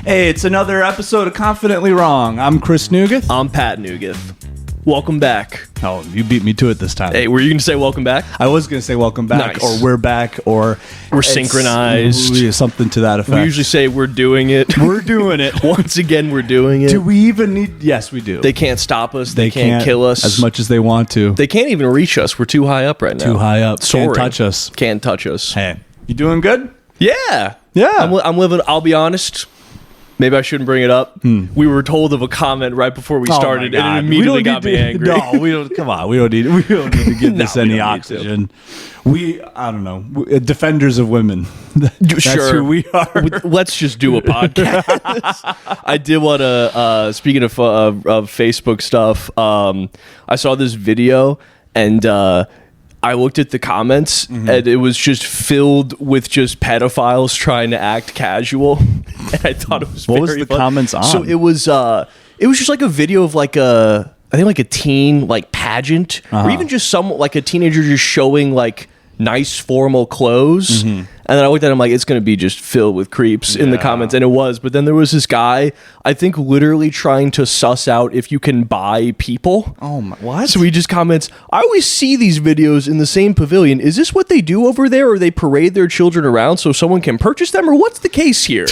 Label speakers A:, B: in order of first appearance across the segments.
A: Hey, it's another episode of Confidently Wrong. I'm Chris Nugeth.
B: I'm Pat Nugeth. Welcome back.
A: Oh, you beat me to it this time.
B: Hey, were you going to say welcome back?
A: I was going to say welcome back,
B: Nice.
A: or we're back, or
B: We're synchronized.
A: something to that effect.
B: We usually say we're doing it.
A: We're doing it.
B: Once again, we're doing it.
A: Do we even need? Yes, we do.
B: They can't stop us. They can't kill us.
A: as much as they want to.
B: They can't even reach us. We're too high up right now.
A: Too high up.
B: Soaring.
A: Can't touch us.
B: Can't touch us.
A: Hey, you doing good?
B: Yeah.
A: Yeah.
B: I'm living, I'll be honest. Maybe I shouldn't bring it up. We were told of a comment right before we started,
A: Oh my
B: and it
A: God.
B: immediately got me angry.
A: No, we don't. Come on, we don't need to give
B: No,
A: this
B: we
A: any
B: don't need
A: oxygen. I don't know. Defenders of women. That's
B: Sure.
A: who we are.
B: Let's just do a podcast. I did want to, speaking of Facebook stuff, I saw this video and I looked at the comments and it was just filled with just pedophiles trying to act casual. And I thought it was
A: What
B: very
A: was the
B: fun.
A: comments on?
B: So it was just like a video of like I think like a teen like pageant or even just like a teenager just showing like nice formal clothes. And then I looked at him like, it's going to be just filled with creeps in the comments. And it was. But then there was this guy, I think literally trying to suss out if you can buy people.
A: Oh my! What?
B: So he just comments, I always see these videos in the same pavilion. Is this what they do over there? Or they parade their children around so someone can purchase them? Or what's the case here?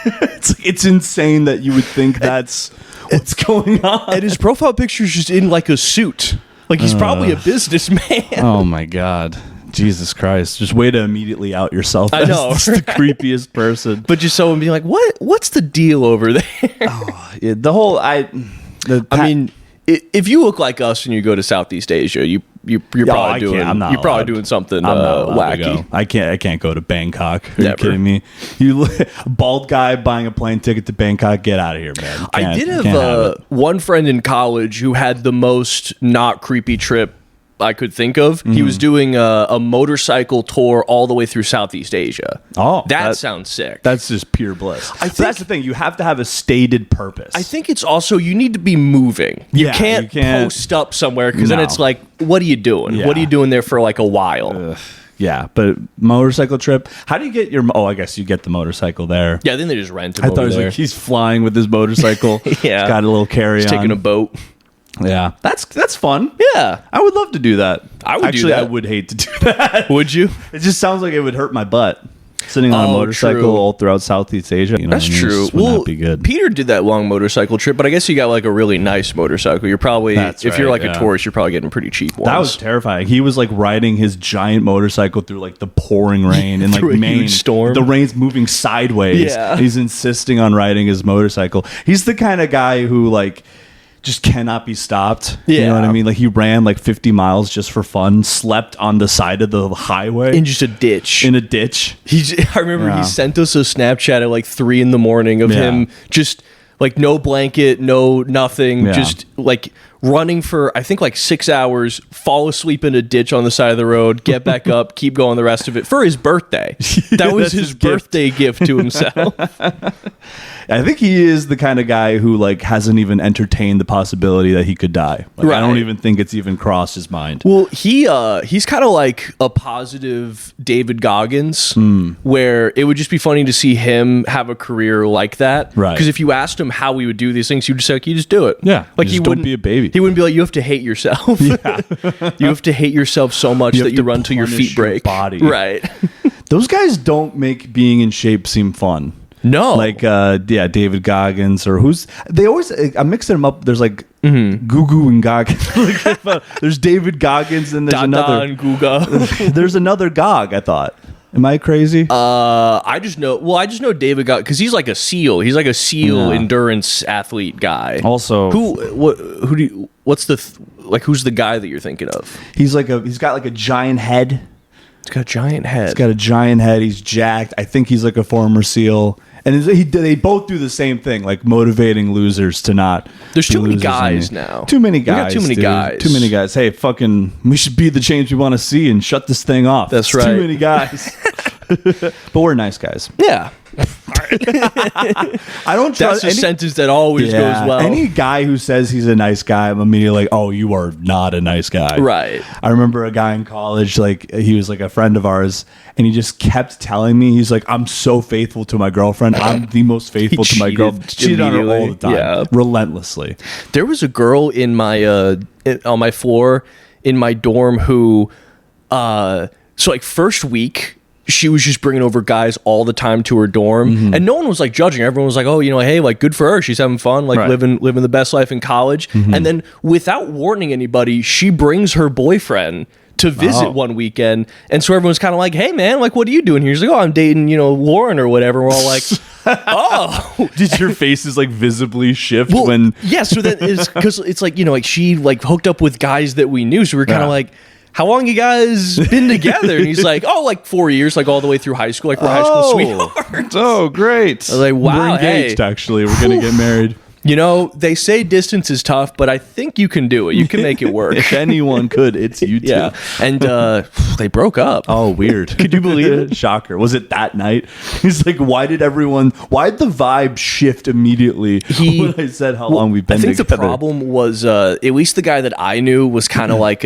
A: It's insane that you would think that's what's going on.
B: And his profile picture is just in like a suit. Like he's probably a businessman.
A: Oh my God. Jesus Christ. Just way to immediately out yourself
B: I
A: as
B: know,
A: the creepiest person.
B: But just someone being like, what's the deal over there?
A: Yeah, the whole
B: I mean, if you look like us and you go to Southeast Asia, you're probably doing something wacky.
A: I can't go to Bangkok. Are
B: Never.
A: you kidding me? You bald guy buying a plane ticket to Bangkok, get out of here, man.
B: I did
A: Can't
B: have
A: it.
B: one friend in college who had the most not creepy trip I could think of. He was doing a motorcycle tour all the way through Southeast Asia.
A: Oh,
B: that sounds sick.
A: That's just pure bliss.
B: I think
A: that's the thing. You have to have a stated purpose.
B: I think it's also you need to be moving. You
A: Yeah,
B: can't
A: you can't-
B: post up somewhere because then
A: No.
B: it's like, what are you doing?
A: Yeah.
B: What are you doing there for like a while?
A: Yeah, but motorcycle trip. How do you get your? Oh, I guess you get the motorcycle there.
B: Yeah, then they just rent him
A: I thought
B: over
A: it was
B: there.
A: like he's flying with his motorcycle.
B: Yeah.
A: He's got a little carry
B: He's
A: on.
B: taking a boat.
A: Yeah, that's fun.
B: Yeah.
A: I would love to do that.
B: I would do
A: Actually,
B: that.
A: I would hate to do that.
B: Would you?
A: It just sounds like it would hurt my butt. Sitting on a
B: Oh,
A: motorcycle
B: true.
A: all throughout Southeast Asia. You know
B: That's
A: what I mean? It
B: true.
A: just would not be good.
B: Peter did that long motorcycle trip, but I guess you got like a really nice motorcycle. You're probably,
A: That's
B: if you're
A: right,
B: like
A: yeah.
B: a tourist, you're probably getting pretty cheap ones.
A: That was terrifying. He was like riding his giant motorcycle through like the pouring rain in like
B: Through a
A: Maine.
B: huge storm.
A: The rain's moving sideways.
B: Yeah.
A: He's insisting on riding his motorcycle. He's the kind of guy who like just cannot be stopped. You know what I
B: Yeah.
A: mean? Like he ran like 50 miles just for fun, slept on the side of the highway
B: in just a ditch.
A: in a ditch.
B: I remember
A: Yeah.
B: he sent us a Snapchat at like 3 a.m. of
A: Yeah.
B: him just like no blanket, no nothing,
A: Yeah.
B: just like running for I think like 6 hours, fall asleep in a ditch on the side of the road, get back up, keep going the rest of it for his birthday. That was
A: That's
B: his
A: his gift.
B: birthday gift to himself.
A: I think he is the kind of guy who like hasn't even entertained the possibility that he could die. Like, I don't
B: Right.
A: even think it's even crossed his mind.
B: Well, he's kind of like a positive David Goggins, where it would just be funny to see him have a career like that.
A: Right.
B: Because if you asked him how he would do these things, he'd just say, like, you just do it.
A: Yeah.
B: Like
A: You
B: he
A: just don't
B: wouldn't
A: be a baby.
B: He wouldn't be like, you have to hate yourself. Yeah. You have to hate yourself so much
A: You have
B: that you
A: to
B: run till your
A: punish
B: feet
A: your
B: break.
A: body.
B: Right.
A: Those guys don't make being in shape seem fun.
B: No.
A: Like, David Goggins or they always, I'm mixing them up. There's like Gugu and Goggins. There's David Goggins and there's
B: Dada
A: another.
B: and Guga.
A: There's another Gog, I thought. Am I crazy?
B: I just know David Goggins because he's like a SEAL. He's like a SEAL
A: Yeah.
B: endurance athlete guy.
A: Also,
B: who's the guy that you're thinking of?
A: he's got like a giant head.
B: He's got a giant head.
A: He's got a giant head. He's jacked. I think he's like a former SEAL. And they both do the same thing, like motivating losers to not.
B: There's
A: be
B: too many
A: losers
B: guys
A: anymore.
B: now.
A: Too many
B: We got
A: guys.
B: too many
A: dude.
B: guys.
A: Too many guys. Hey, we should be the change we want to see and shut this thing off.
B: That's
A: It's
B: right.
A: Too many guys. But we're nice guys.
B: Yeah.
A: I don't trust
B: That's a sentence that always goes well.
A: Any guy who says he's a nice guy, I'm immediately like, oh, you are not a nice guy.
B: Right.
A: I remember a guy in college, like he was like a friend of ours, and he just kept telling me, he's like, I'm so faithful to my girlfriend. I'm the most faithful to my girlfriend. Cheated on her all the time, relentlessly.
B: There was a girl in my on my floor in my dorm who, so like first week, she was just bringing over guys all the time to her dorm, and no one was like judging. Everyone was like, "Oh, you know, hey, like good for her. She's having fun, like living the best life in college." And then, without warning anybody, she brings her boyfriend to visit one weekend, and so everyone's kind of like, "Hey, man, like, what are you doing here?" He's like, "Oh, I'm dating, you know, Lauren or whatever." We're all like, "Oh,
A: did your faces like visibly shift when?"
B: Yeah, so that is because it's like, you know, like she like hooked up with guys that we knew, so we were kind of like, how long you guys been together? And he's like, oh, like 4 years, like all the way through high school, like we're high school sweethearts.
A: Oh, great.
B: I was like, wow,
A: we're engaged, actually. We're going to get married.
B: You know, they say distance is tough, but I think you can do it. You can make it work.
A: If anyone could, it's you two.
B: Yeah. And they broke up.
A: Oh, weird. Could you believe it? Shocker. Was it that night? He's like, why'd the vibe shift immediately when I said how long we've been together?
B: I think the problem was, at least the guy that I knew was kind of like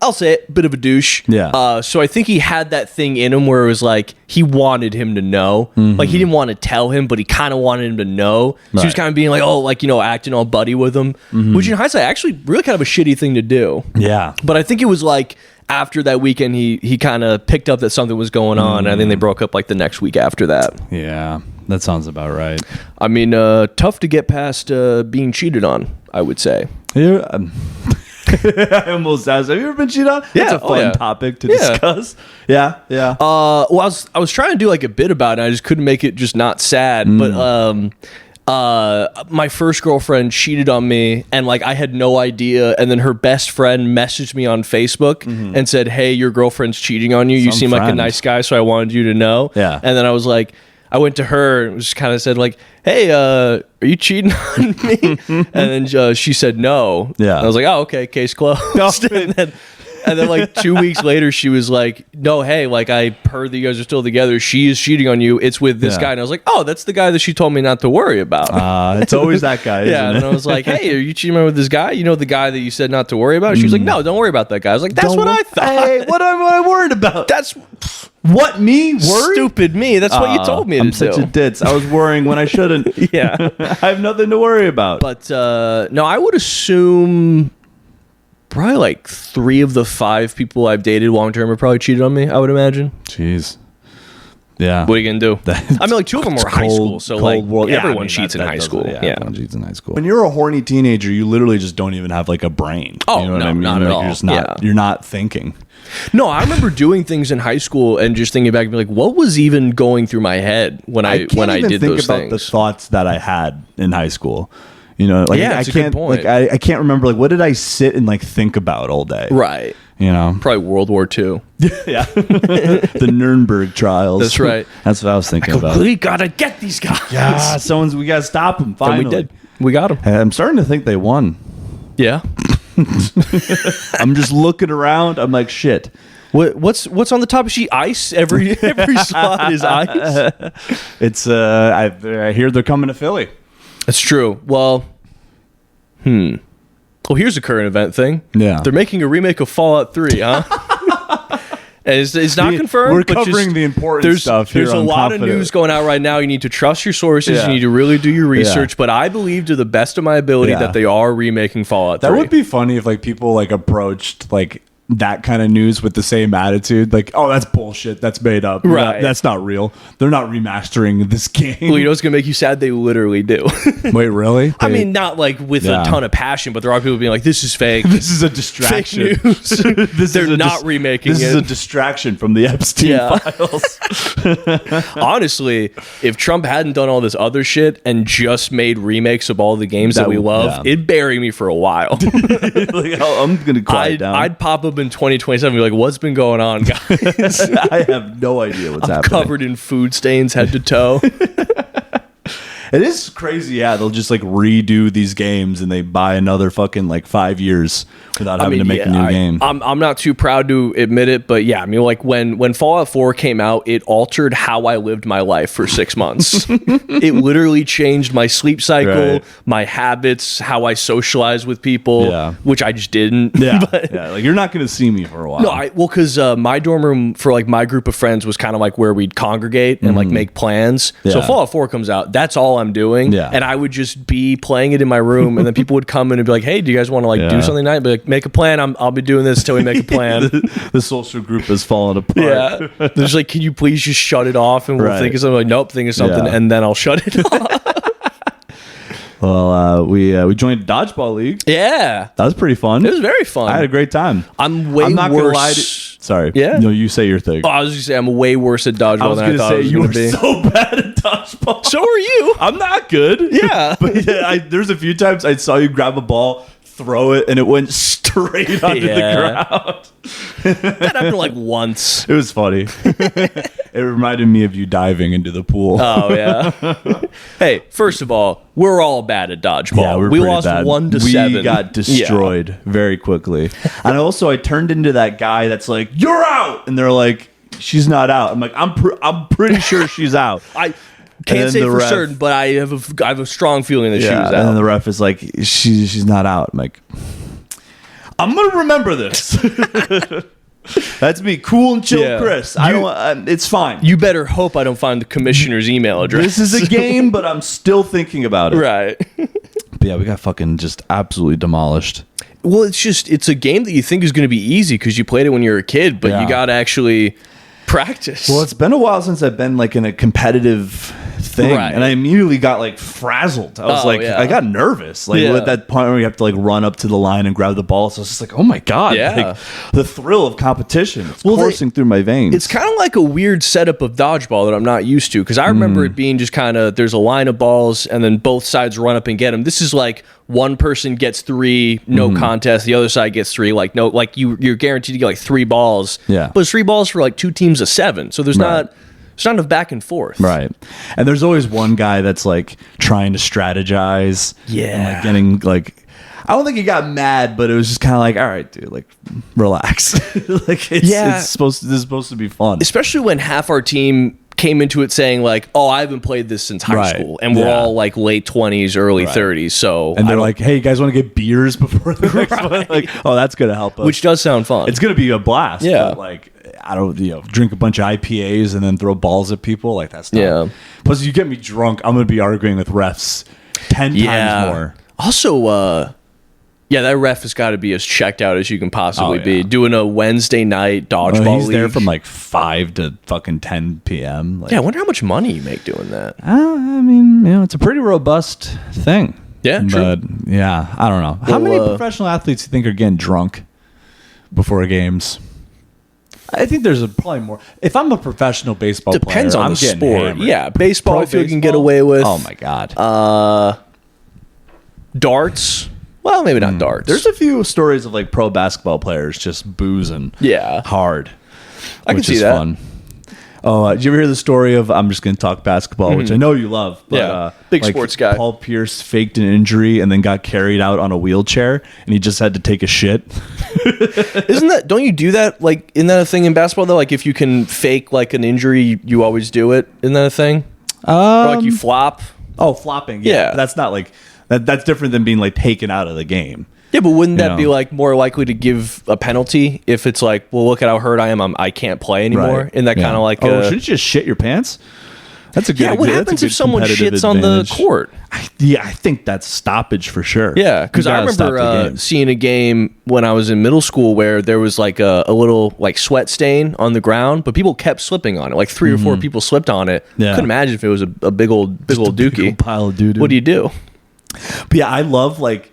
B: I'll say it, bit of a douche.
A: Yeah.
B: So I think he had that thing in him where it was like he wanted him to know. Like he didn't want to tell him, but he kind of wanted him to know. So he was kind of being like, oh, like, you know, acting all buddy with him, which in hindsight actually really kind of a shitty thing to do.
A: Yeah.
B: But I think it was like after that weekend, he kind of picked up that something was going on, and I think they broke up like the next week after that.
A: Yeah, that sounds about right.
B: I mean, tough to get past being cheated on, I would say.
A: Yeah. I almost asked, have you ever been cheated on?
B: Yeah,
A: That's a fun topic to discuss. Yeah, yeah.
B: Well, I was trying to do like a bit about it. I just couldn't make it just not sad. But my first girlfriend cheated on me, and like I had no idea. And then her best friend messaged me on Facebook and said, "Hey, your girlfriend's cheating on you. You seem like a nice guy, so I wanted you to know."
A: Yeah.
B: And then I was like, I went to her and just kind of said like, "Hey, are you cheating on me?" And then she said no.
A: Yeah.
B: And I was like, "Oh, okay, case closed." And then like 2 weeks later, she was like, "No, hey, like I heard that you guys are still together. She is cheating on you. It's with this guy." And I was like, "Oh, that's the guy that she told me not to worry about."
A: It's always that guy. Isn't
B: And
A: it?
B: I was like, "Hey, are you cheating with this guy? You know the guy that you said not to worry about?" She was like, "No, don't worry about that guy." I was like, "That's what I thought."
A: Hey, what am I worried about?
B: That's
A: what, me worried?
B: stupid me. That's what you told me to
A: I'm
B: do.
A: such a ditz. I was worrying when I shouldn't.
B: Yeah.
A: I have nothing to worry about.
B: But no, I would assume probably like 3 of the 5 people I've dated long term have probably cheated on me, I would imagine.
A: Jeez. Yeah.
B: What are you going to do? I mean, like 2 of them were high school, so like
A: world.
B: everyone cheats in high school. Yeah.
A: Everyone cheats in high school. When you're a horny teenager, you literally just don't even have like a brain.
B: Oh,
A: you know what
B: no,
A: I mean?
B: not at
A: like,
B: all.
A: You're just not, you're not thinking.
B: No, I remember doing things in high school and just thinking back and be like, what was even going through my head when I did those things? I can't even think about
A: the thoughts that I had in high school. You know, like
B: yeah,
A: I can't,
B: good point.
A: like I can't remember like what did I sit and like think about all day.
B: Right.
A: You know,
B: probably World War II.
A: Yeah, the Nuremberg trials.
B: That's right.
A: That's what I was thinking about.
B: We gotta get these guys.
A: Yeah, we gotta stop them. Finally,
B: and we did. We got them.
A: I'm starting to think they won.
B: Yeah.
A: I'm just looking around. I'm like, shit.
B: What's on the top of sheet? Ice. Every slot is ice.
A: It's I hear they're coming to Philly.
B: That's true. Well, Well, here's a current event thing.
A: Yeah.
B: They're making a remake of Fallout 3, huh? And it's not confirmed.
A: We're covering the important stuff here.
B: There's a lot of news going out right now. You need to trust your sources.
A: Yeah.
B: You need to really do your research. But I believe to the best of my ability that they are remaking Fallout 3.
A: That would be funny if like people like approached like that kind of news with the same attitude, like, oh, that's bullshit, that's made up,
B: right?
A: That's not real. They're not remastering this game.
B: Well, you know what's gonna make you sad? They literally do.
A: Wait, really?
B: I mean, not like with a ton of passion, but there are people being like, "This is fake.
A: This is a distraction.
B: Fake news." They're not remaking it.
A: This is a distraction from the Epstein files.
B: Honestly, if Trump hadn't done all this other shit and just made remakes of all the games that we love, it'd bury me for a while.
A: Like, I'm gonna quiet down.
B: I'd pop up in 2027 and be like, what's been going on, guys?
A: I have no idea what's happening.
B: Covered in food stains head to toe.
A: It is crazy. Yeah, they'll just like redo these games and they buy another fucking like 5 years without having to make a new game.
B: I'm not too proud to admit it, but yeah, I mean, like when Fallout 4 came out, it altered how I lived my life for 6 months. It literally changed my sleep cycle, my habits, how I socialize with people, which I just didn't.
A: Yeah, like you're not gonna see me for a while.
B: No, because my dorm room for like my group of friends was kind of like where we'd congregate and like make plans. So Fallout 4 comes out, that's all I'm doing, and I would just be playing it in my room, and then people would come in and be like, "Hey, do you guys want to like do something tonight?" Be like, "Make a plan. I'll be doing this till we make a plan."
A: the social group has fallen apart.
B: Yeah, there's like, "Can you please just shut it off?" And we'll think of something. Like, nope, think of something, and then I'll shut it off.
A: Well, we joined a dodgeball league.
B: Yeah,
A: that was pretty fun.
B: It was very fun.
A: I had a great time.
B: I'm not
A: worse.
B: Gonna lie to,
A: sorry.
B: Yeah.
A: No, you say your thing.
B: Oh, I was just say I'm way worse at dodgeball than I thought I was going to be.
A: So bad at dodgeball.
B: So are you.
A: I'm not good.
B: Yeah.
A: But there's a few times I saw you grab a ball, throw it, and it went straight onto the ground.
B: That happened like once.
A: It was funny. It reminded me of you diving into the pool.
B: Oh, yeah. Hey, first of all, we're all bad at dodgeball.
A: Yeah,
B: we lost
A: bad.
B: 1-7.
A: We got destroyed very quickly. And also, I turned into that guy that's like, "You're out!" And they're like, "She's not out." I'm like, I'm pretty sure she's out.
B: I can't say for certain, but I have a strong feeling that she was out.
A: And then the ref is like, she's not out. I'm like, I'm gonna remember this. That's me, cool and chill, Chris. It's fine.
B: You better hope I don't find the commissioner's email address.
A: This is a game, but I'm still thinking about it.
B: Right.
A: But yeah, we got fucking just absolutely demolished.
B: Well, it's a game that you think is going to be easy because you played it when you were a kid, but you got to actually practice.
A: Well, it's been a while since I've been like in a competitive thing, and I immediately got like frazzled. I was I got nervous, like at that point where you have to like run up to the line and grab the ball. So it's just like, oh my god, like, the thrill of competition, it's coursing through my veins.
B: It's kind of like a weird setup of dodgeball that I'm not used to, because I remember it being just kind of, there's a line of balls and then both sides run up and get them. This is like one person gets 3, no contest. The other side gets 3, like no, like you're guaranteed to get like 3 balls.
A: Yeah,
B: but it's 3 balls for like 2 teams of 7. So there's not enough back and forth.
A: Right. And there's always one guy that's like trying to strategize.
B: Yeah.
A: And like getting like, I don't think he got mad, but it was just kind of like, all right, dude, like relax. Like this is supposed to be fun.
B: Especially when half our team came into it saying like, oh, I haven't played this since high school, and we're all like late 20s, early 30s. So
A: and they're like, hey, you guys want to get beers before the next one? Like, oh, that's gonna help us.
B: Which does sound fun.
A: It's gonna be a blast.
B: Yeah.
A: But like, I don't, drink a bunch of IPAs and then throw balls at people. Like that's not. Plus, you get me drunk, I'm gonna be arguing with refs 10 times more.
B: Also, that ref has got to be as checked out as you can possibly be. Doing a Wednesday night dodgeball
A: he's
B: league.
A: there from like 5 to fucking 10 p.m. Like,
B: I wonder how much money you make doing that.
A: I mean, it's a pretty robust thing.
B: Yeah,
A: but yeah, I don't know. How many professional athletes do you think are getting drunk before games? I think there's probably more. If I'm a professional baseball
B: Depends
A: player,
B: on
A: I'm
B: the
A: getting
B: sport.
A: hammered.
B: Yeah, baseball, if you can get away with.
A: Oh my god.
B: Darts. Well, maybe not darts.
A: There's a few stories of like pro basketball players just boozing. Hard.
B: I can see that.
A: Fun. Oh, did you ever hear the story of? I'm just going to talk basketball, which I know you love. But,
B: big sports guy.
A: Paul Pierce faked an injury and then got carried out on a wheelchair, and he just had to take a shit.
B: Isn't that? Don't you do that? Like, isn't that a thing in basketball though? Like, if you can fake like an injury, you always do it. Isn't that a thing? Or like you flop.
A: Oh, flopping. Yeah, but that's not like that. That's different than being like taken out of the game.
B: Yeah, but wouldn't that be like more likely to give a penalty if it's like, well, look at how hurt I am. I can't play anymore. Isn't that kind of like?
A: Shouldn't you just shit your pants? That's a good.
B: Yeah, what happens if someone shits on the court?
A: I think that's stoppage for sure.
B: Yeah, because I remember seeing a game when I was in middle school where there was like a little like sweat stain on the ground, but people kept slipping on it. Like 3 or 4 people slipped on it. Yeah. Couldn't imagine if it was a big old dookie.
A: Big old pile of doo-doo.
B: What do you do?
A: But yeah, I love like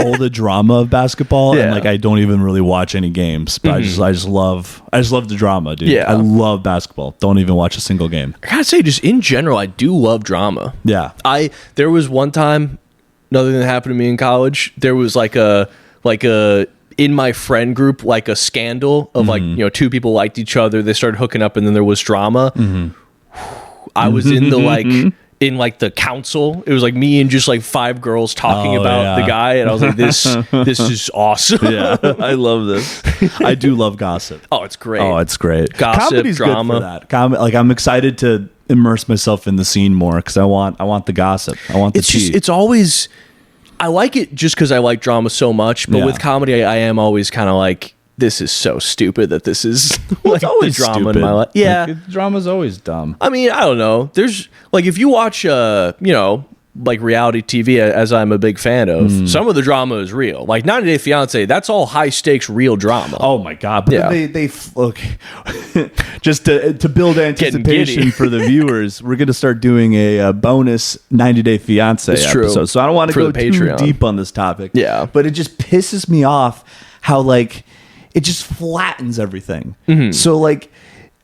A: all the drama of basketball, and like I don't even really watch any games, but I just love the drama, dude. I love basketball. Don't even watch a single game.
B: I gotta say, just in general, I do love drama.
A: Yeah,
B: there was one time, another thing that happened to me in college. There was like a in my friend group, like a scandal of like 2 people liked each other, they started hooking up, and then there was drama. I was in the in like the council. It was like me and just like 5 girls talking about the guy, and I was like, this is awesome.
A: Yeah, I love this. I do love gossip.
B: Oh, it's great.
A: Oh, it's great.
B: Gossip,
A: Comedy's
B: drama.
A: good for that. Like, I'm excited to immerse myself in the scene more because I want the gossip. I want the tea.
B: It's always, I like it just because I like drama so much, but with comedy, I am always kind of like, this is so stupid that this is like
A: always
B: the drama
A: stupid.
B: in my life. Yeah.
A: Like, drama's always dumb.
B: I mean, I don't know. There's like, if you watch, like reality TV, as I'm a big fan of, some of the drama is real. Like 90 Day Fiance, that's all high stakes, real drama.
A: Oh my God. But they look, just to build anticipation for the viewers, we're going to start doing a bonus 90 Day Fiance episode. So I don't want to go too deep on this topic.
B: Yeah.
A: But it just pisses me off how like, it just flattens everything. So like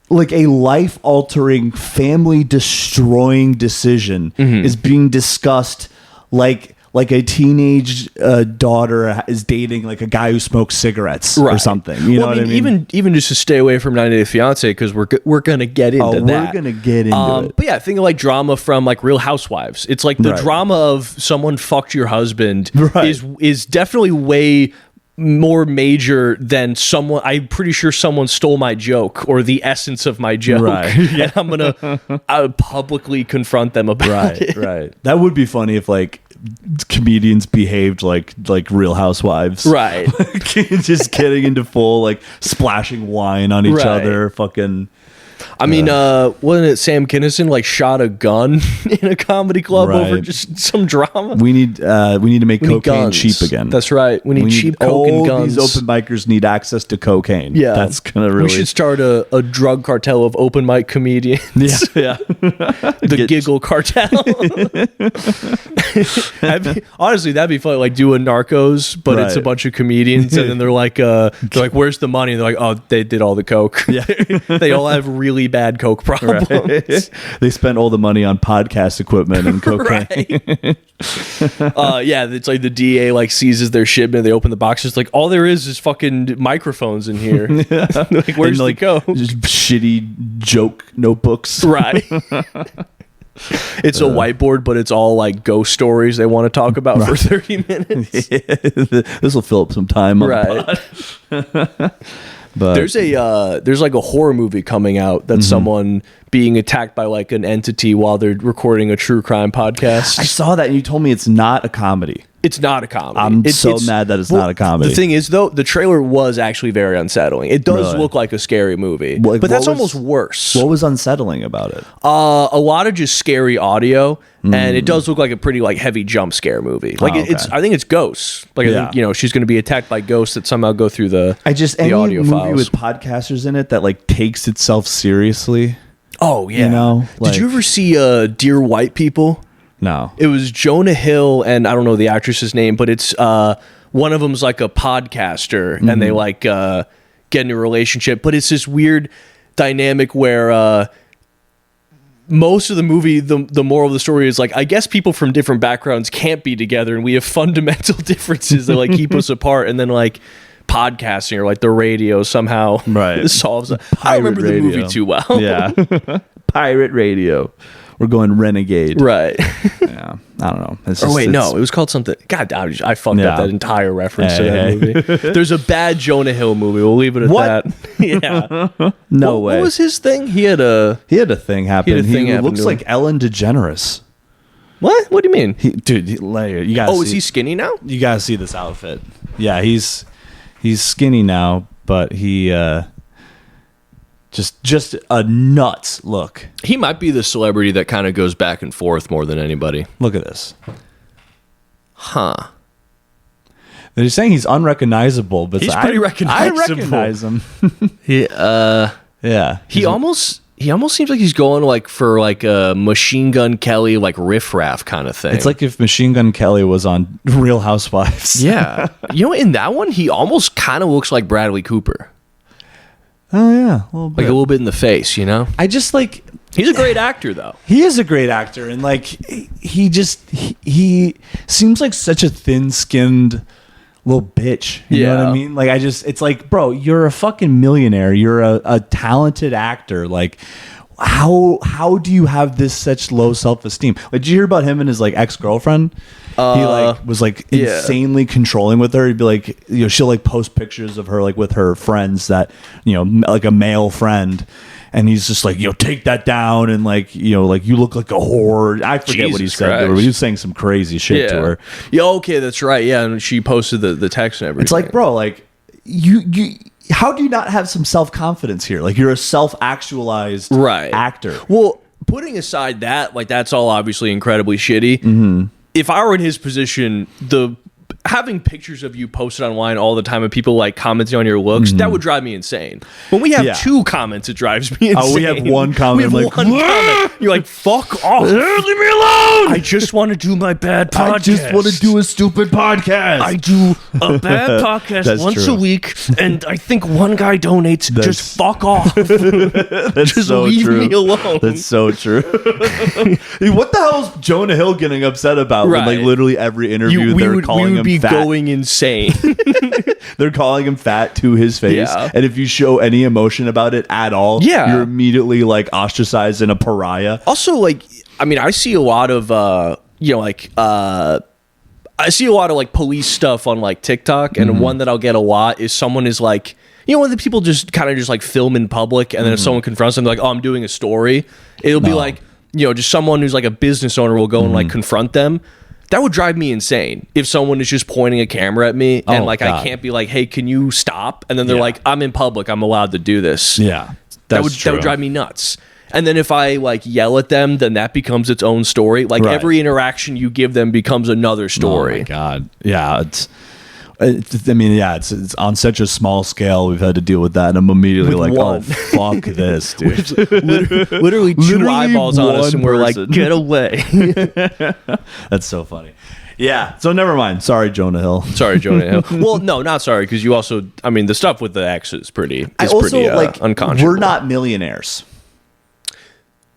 A: a life-altering, family-destroying decision is being discussed like a teenage daughter is dating like a guy who smokes cigarettes or something. You know what I mean?
B: Even just to stay away from 90 Day Fiance, because we're gonna get into that.
A: We're gonna get into it.
B: But yeah, think of like drama from like Real Housewives. It's like the drama of someone fucked your husband is definitely way more major than someone. I'm pretty sure someone stole my joke or the essence of my joke, and I'm gonna publicly confront them about it.
A: Right. That would be funny if like comedians behaved like Real Housewives,
B: right?
A: Just getting into full like splashing wine on each other, fucking.
B: I mean, wasn't it Sam Kinison like shot a gun in a comedy club over just some drama?
A: We need to make cocaine cheap again.
B: That's right. We need cheap coke and guns.
A: These open micers need access to cocaine.
B: Yeah,
A: that's gonna really.
B: We should start a drug cartel of open mic comedians.
A: Yeah.
B: The Giggle Cartel. Honestly, that'd be funny. Like do a Narcos, but it's a bunch of comedians, and then they're like, "Where's the money?" And they're like, "Oh, they did all the coke." Yeah, they all have really bad coke problems.
A: Right. They spent all the money on podcast equipment and cocaine.
B: It's like the DA like seizes their shipment. They open the boxes. Like all there is fucking microphones in here. Like where's the coke?
A: Just shitty joke notebooks.
B: Right. It's a whiteboard, but it's all like ghost stories they want to talk about for 30 minutes.
A: This will fill up some time. But
B: there's like a horror movie coming out that's someone being attacked by like an entity while they're recording a true crime podcast.
A: I saw that and you told me it's not a comedy.
B: It's not a comedy.
A: I'm so mad that it's not a comedy.
B: The thing is, though, the trailer was actually very unsettling. It does look like a scary movie, but that's almost worse.
A: What was unsettling about it?
B: A lot of just scary audio, and it does look like a pretty like heavy jump scare movie. Like I think it's ghosts. Like I think she's going to be attacked by ghosts that somehow go through the audio
A: movie
B: files
A: with podcasters in it that like takes itself seriously.
B: Oh yeah,
A: you know.
B: Did you ever see Dear White People?
A: No.
B: It was Jonah Hill and I don't know the actress's name, but it's one of them's like a podcaster and they like get in a relationship, but it's this weird dynamic where most of the movie, the moral of the story is like, I guess people from different backgrounds can't be together and we have fundamental differences that like keep us apart, and then like podcasting or like the radio somehow solves it. I don't remember the movie too well.
A: Yeah. Pirate radio. We're going renegade.
B: Right.
A: Yeah. I don't know.
B: No. It was called something. God, I fucked up that entire reference to that movie. There's a bad Jonah Hill movie. We'll leave it at that. Yeah.
A: No way.
B: What was his thing? He had a
A: thing happen. He looks like Ellen DeGeneres.
B: What? What do you mean?
A: You gotta
B: is he skinny now?
A: You gotta see this outfit. Yeah, he's skinny now, but he... Just a nuts look.
B: He might be the celebrity that kind of goes back and forth more than anybody.
A: Look at this.
B: Huh.
A: They're saying he's unrecognizable, but
B: he's pretty recognizable.
A: I recognize him.
B: Yeah. He almost seems like he's going like for like a Machine Gun Kelly like riff raff kind of thing.
A: It's like if Machine Gun Kelly was on Real Housewives.
B: Yeah. In that one, he almost kind of looks like Bradley Cooper.
A: Oh yeah, a little bit.
B: Like a little bit in the face, you know.
A: I just like
B: he's a great actor though.
A: He is a great actor, and like he seems like such a thin-skinned little bitch. You know what I mean? Like it's like, bro, you're a fucking millionaire. You're a talented actor. Like, how do you have this such low self-esteem? Like, did you hear about him and his like ex-girlfriend? He like was like insanely controlling with her. He'd be like, she'll like post pictures of her like with her friends that, like a male friend. And he's just like, take that down. And like, like you look like a whore. I forget what he said to her, but he was saying some crazy shit to her.
B: Yeah. Okay. That's right. Yeah. And she posted the text and everything.
A: It's like, bro, like you how do you not have some self-confidence here? Like, you're a self-actualized actor.
B: Well, putting aside that, like, that's all obviously incredibly shitty. Mm-hmm. If I were in his position, having pictures of you posted online all the time and people like commenting on your looks, that would drive me insane. When we have 2 comments, it drives me insane.
A: Oh, we have 1 comment.
B: We have one comment. You're like, fuck off.
A: Leave me alone.
B: I just want to do my bad podcast.
A: I just want to do a stupid podcast.
B: I do a bad podcast once a week, and I think one guy donates. Just fuck off.
A: That's
B: just
A: so
B: leave
A: true.
B: me alone.
A: That's so true. What the hell is Jonah Hill getting upset about? When, like, literally every interview they're calling him fat.
B: Going insane.
A: They're calling him fat to his face, and if you show any emotion about it at all, you're immediately like ostracized and a pariah.
B: Also, like, I mean, I see a lot of I see a lot of like police stuff on like TikTok, and one that I'll get a lot is someone is like, when the people just kind of just like film in public, and then if someone confronts them, they're like, oh, I'm doing a story, it'll be like, just someone who's like a business owner will go and like confront them. That would drive me insane if someone is just pointing a camera at me and like God. I can't be like, hey, can you stop? And then they're like, I'm in public, I'm allowed to do this.
A: Yeah,
B: that would drive me nuts. And then if I like yell at them, then that becomes its own story. Like every interaction you give them becomes another story.
A: Oh my God, yeah. It's on such a small scale. We've had to deal with that, and I'm immediately like, oh, fuck this, dude.
B: literally 2 eyeballs on us, and we're like, get away.
A: That's so funny. Yeah, so never mind. Sorry, Jonah Hill.
B: Well, no, not sorry, because you also, I mean, the stuff with the ex is pretty unconscionable.
A: We're not millionaires.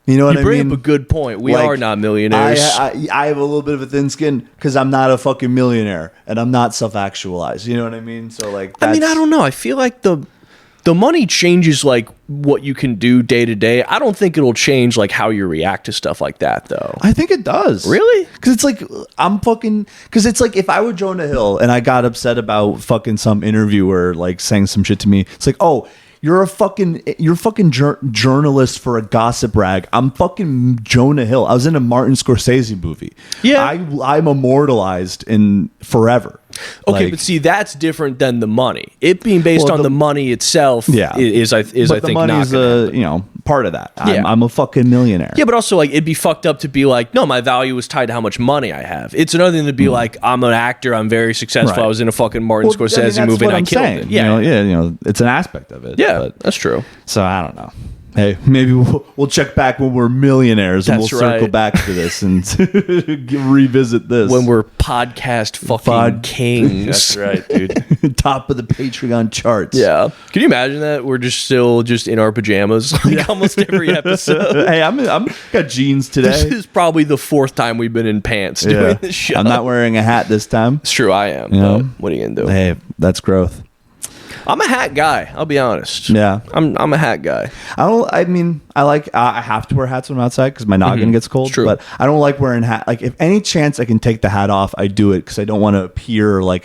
A: You know what I mean?
B: You bring up a good point. We are not millionaires.
A: I have a little bit of a thin skin because I'm not a fucking millionaire and I'm not self-actualized. You know what I mean? So like,
B: I don't know. I feel like the money changes like what you can do day to day. I don't think it'll change like how you react to stuff like that, though.
A: I think it does.
B: Really?
A: Because it's like because it's like if I were Jonah Hill and I got upset about fucking some interviewer like saying some shit to me, it's like, oh, you're a fucking journalist for a gossip rag. I'm fucking Jonah Hill. I was in a Martin Scorsese movie. Yeah, I'm immortalized in forever.
B: Okay, like, but see, that's different than the money. It being based on the money itself, is I think
A: the money's not part of that. I'm a fucking millionaire.
B: Yeah, but also like it'd be fucked up to be like, no, my value is tied to how much money I have. It's another thing to be like, I'm an actor, I'm very successful. Right. I was in a fucking Martin Scorsese movie and I killed it.
A: Yeah, it's an aspect of it.
B: Yeah, that's true.
A: So I don't know. Hey, maybe we'll check back when we're millionaires and we'll circle back to this and revisit this.
B: When we're podcast fucking kings.
A: That's right, dude. Top of the Patreon charts.
B: Yeah. Can you imagine that? We're just in our pajamas almost every episode.
A: Hey, I'm got jeans today.
B: This is probably the 4th time we've been in pants doing this show.
A: I'm not wearing a hat this time.
B: It's true, I am. But what are you going to do?
A: Hey, that's growth.
B: I'm a hat guy. I'll be honest.
A: Yeah,
B: I'm a hat guy.
A: I have to wear hats when I'm outside because my noggin gets cold. True. But I don't like wearing hat. Like if any chance I can take the hat off, I do it because I don't want to appear like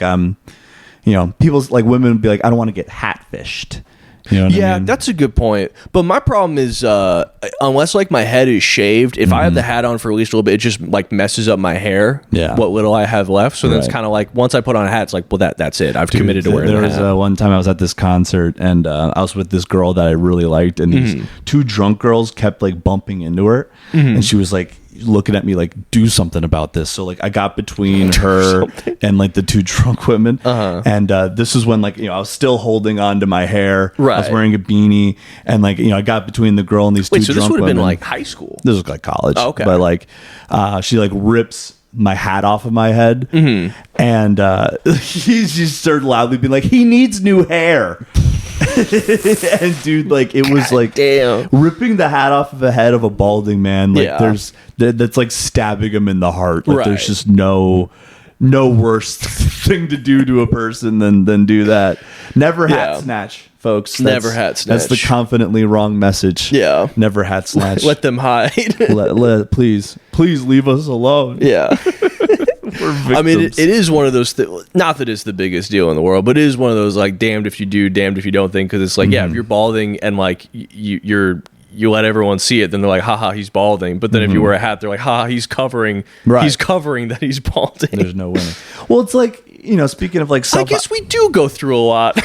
A: people's like women would be like, I don't want to get hat fished. You know what I mean?
B: That's a good point. But my problem is, unless like my head is shaved, if I have the hat on for at least a little bit, it just like messes up my hair. Yeah. What little I have left. So then it's kind of like once I put on a hat, it's like, well, that's it. I've committed to wearing the hat. There was
A: one time I was at this concert and I was with this girl that I really liked, and these 2 drunk girls kept like bumping into her, and she was like looking at me like, do something about this. So like I got between her and like the 2 drunk women, and this is when like I was still holding on to my hair. Right. I was wearing a beanie, and like I got between the girl and these 2 drunk women. So this would have
B: been like high school.
A: This was like college. Oh, okay. But like she like rips my hat off of my head, and he just started loudly being like, he needs new hair. And dude, like it was like ripping the hat off of the head of a balding man, like that's like stabbing him in the heart. Like there's just no worse thing to do to a person than do that. Never hat snatch. folks.
B: Never hat snatch.
A: That's the confidently wrong message.
B: Yeah.
A: Never hat snatch.
B: Let them hide.
A: Please leave us alone.
B: Yeah. I mean, it is one of those not that it's the biggest deal in the world, but it is one of those like damned if you do, damned if you don't thing. Because it's like, yeah, if you're balding and like you let everyone see it, then they're like, haha, he's balding. But then if you wear a hat, they're like, haha, he's covering that he's balding.
A: There's no winning. Well, it's like, you know, speaking of like
B: I guess we do go through a lot.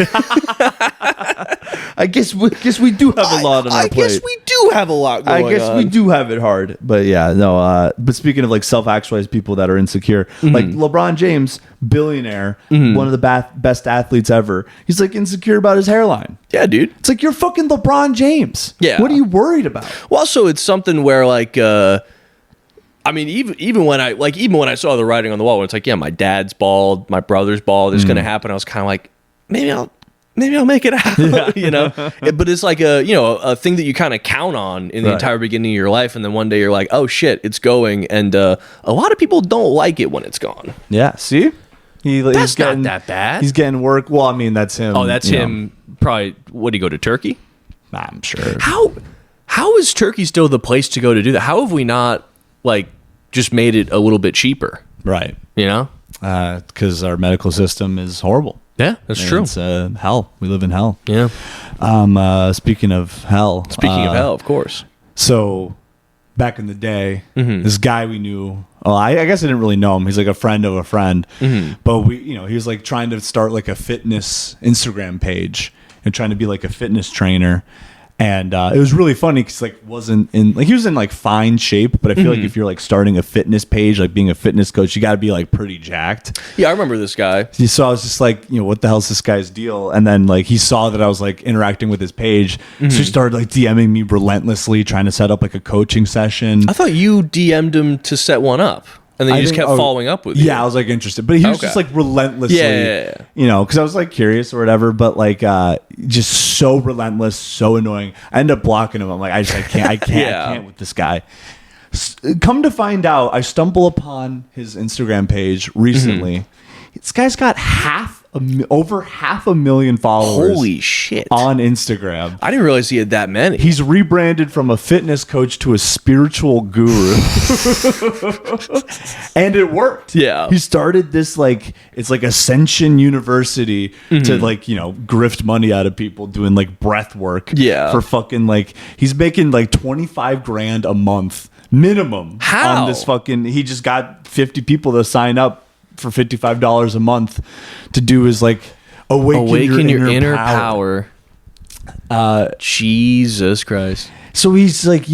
A: I guess we do have a lot on our plate.
B: I guess we do have a lot going on.
A: I guess we do have it hard. But yeah, no, but speaking of like self-actualized people that are insecure, like LeBron James, billionaire, one of the best athletes ever, he's like insecure about his hairline.
B: Yeah, dude.
A: It's like, you're fucking LeBron James.
B: Yeah.
A: What are you worried about?
B: Well, also it's something where like I mean, even when I saw the writing on the wall, when it's like, yeah, my dad's bald, my brother's bald, it's gonna happen. I was kind of like, maybe I'll make it out, you know. But it's like a thing that you kind of count on in the entire beginning of your life, and then one day you're like, oh shit, it's going, and a lot of people don't like it when it's gone.
A: Yeah, see,
B: that's not that bad.
A: He's getting work. Well, I mean, that's him.
B: Oh, that's him. Probably. Would he go to Turkey?
A: I'm sure.
B: How is Turkey still the place to go to do that? How have we not like just made it a little bit cheaper?
A: Right.
B: You know,
A: because our medical system is horrible.
B: Yeah, that's true.
A: It's hell. We live in hell.
B: Yeah.
A: Speaking of hell.
B: Of course.
A: So back in the day, this guy we knew. Oh, I guess I didn't really know him. He's like a friend of a friend. But he was like trying to start like a fitness Instagram page and trying to be like a fitness trainer. And it was really funny because like he was in like fine shape, but I feel like if you're like starting a fitness page, like being a fitness coach, you got to be like pretty jacked.
B: Yeah, I remember this guy.
A: So I was just like, what the hell's this guy's deal? And then like he saw that I was like interacting with his page, so he started like DMing me relentlessly, trying to set up like a coaching session.
B: I thought you DM'd him to set one up. And then you just kept following up with you.
A: Yeah, I was like interested. But he was just like relentlessly, because I was like curious or whatever, but like just so relentless, so annoying. I ended up blocking him. I'm like, I can't with this guy. Come to find out, I stumble upon his Instagram page recently. This guy's got over 500,000 followers.
B: Holy shit.
A: On Instagram.
B: I didn't realize he had that many.
A: He's rebranded from a fitness coach to a spiritual guru. And it worked.
B: Yeah.
A: He started this like, it's like Ascension University to like, grift money out of people doing like breath work.
B: Yeah.
A: For fucking like, he's making like 25 grand a month minimum.
B: How?
A: On this fucking, he just got 50 people to sign up for $55 a month to do his like awaken your inner power.
B: Jesus Christ.
A: So he's like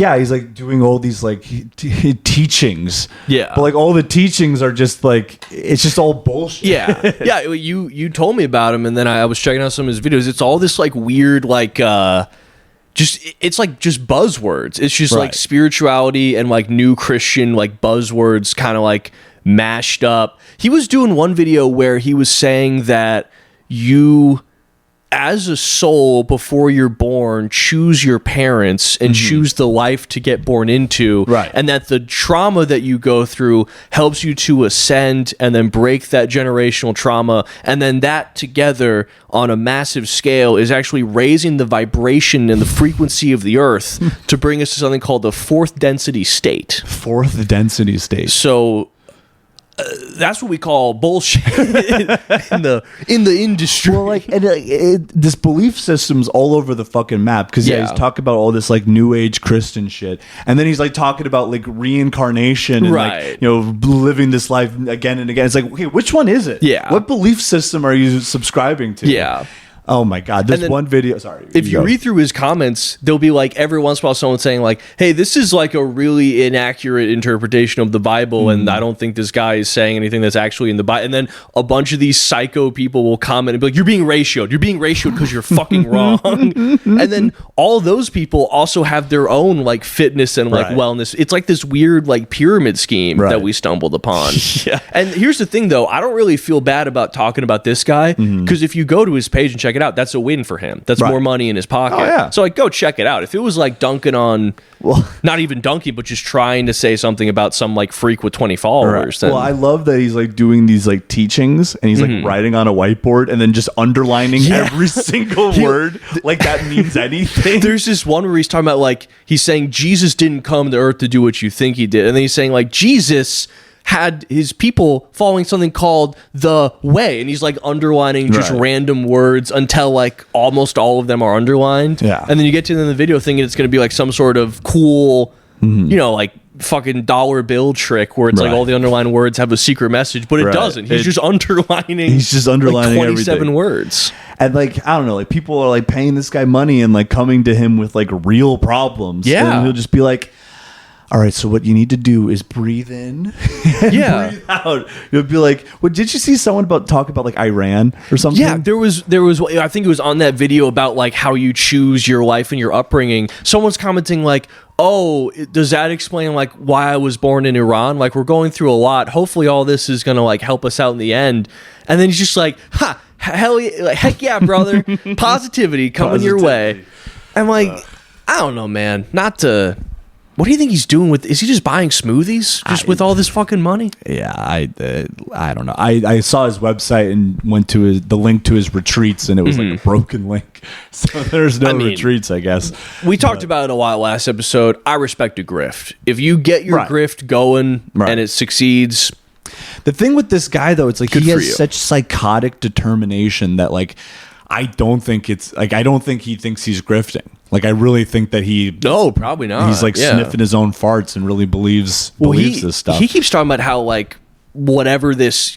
A: doing all these like teachings.
B: Yeah.
A: But like all the teachings are just like, it's just all bullshit.
B: Yeah. Yeah. You told me about him, and then I was checking out some of his videos. It's all this like weird like it's like just buzzwords. It's just like spirituality and like new Christian like buzzwords kind of like mashed up. He was doing one video where he was saying that you as a soul before you're born choose your parents and choose the life to get born into, and that the trauma that you go through helps you to ascend and then break that generational trauma, and then that together on a massive scale is actually raising the vibration and the frequency of the earth to bring us to something called the fourth density state. So that's what we call bullshit in the industry.
A: Well, like this belief system's all over the fucking map because he's talking about all this like new age Christian shit, and then he's like talking about like reincarnation and like living this life again and again. It's like, okay, which one is it?
B: Yeah,
A: what belief system are you subscribing to?
B: Yeah.
A: Oh my God! There's one video. Sorry,
B: if you read through his comments, there'll be like every once in a while someone saying like, "Hey, this is like a really inaccurate interpretation of the Bible, and I don't think this guy is saying anything that's actually in the Bible." And then a bunch of these psycho people will comment and be like, "You're being ratioed. You're being ratioed because you're fucking wrong." And then all those people also have their own like fitness and like wellness. It's like this weird like pyramid scheme that we stumbled upon. And here's the thing, though, I don't really feel bad about talking about this guy because if you go to his page and check check it out. That's a win for him. That's
A: Right.
B: more money in his pocket.
A: Oh, yeah.
B: So like, go check it out. If it was like dunking on, not even dunking, but just trying to say something about some like freak with 20 followers. Then,
A: Well, I love that he's like doing these like teachings and he's like writing on a whiteboard and then just underlining every single word like that means anything.
B: there's this one where he's talking about like, he's saying Jesus didn't come to earth to do what you think he did. And then he's saying like, Jesus had his people following something called the way, and he's like underlining just random words until like almost all of them are underlined.
A: Yeah.
B: And then you get to the end of the video thinking it's going to be like some sort of cool, you know, like fucking dollar bill trick where it's like all the underlined words have a secret message, but it doesn't. He's just underlining.
A: He's just underlining
B: like 27
A: everything.
B: words.
A: And like, I don't know, like people are like paying this guy money and like coming to him with like real problems.
B: Yeah.
A: And he'll just be like, all right, so what you need to do is breathe in and breathe out. You'll be like, well, did you see someone talk about like Iran or something?
B: Yeah, there was, I think it was on that video about like how you choose your life and your upbringing. Someone's commenting like, oh, does that explain like why I was born in Iran? Like we're going through a lot. Hopefully all this is going to like help us out in the end. And then he's just like, hell yeah, like, heck yeah, brother. Positivity coming your way. I'm like, I don't know, man. What do you think he's doing with? Is he just buying smoothies with all this fucking money?
A: Yeah, I don't know. I saw his website and went to the link to his retreats, and it was like a broken link. So there's no retreats, I guess.
B: We talked about it a lot last episode. I respect a grift. If you get your grift going and it succeeds.
A: The thing with this guy, though, it's like he has such psychotic determination that like I don't think he thinks he's grifting. Like I really think that
B: no, probably not.
A: He's like sniffing his own farts and really believes this stuff.
B: He keeps talking about how like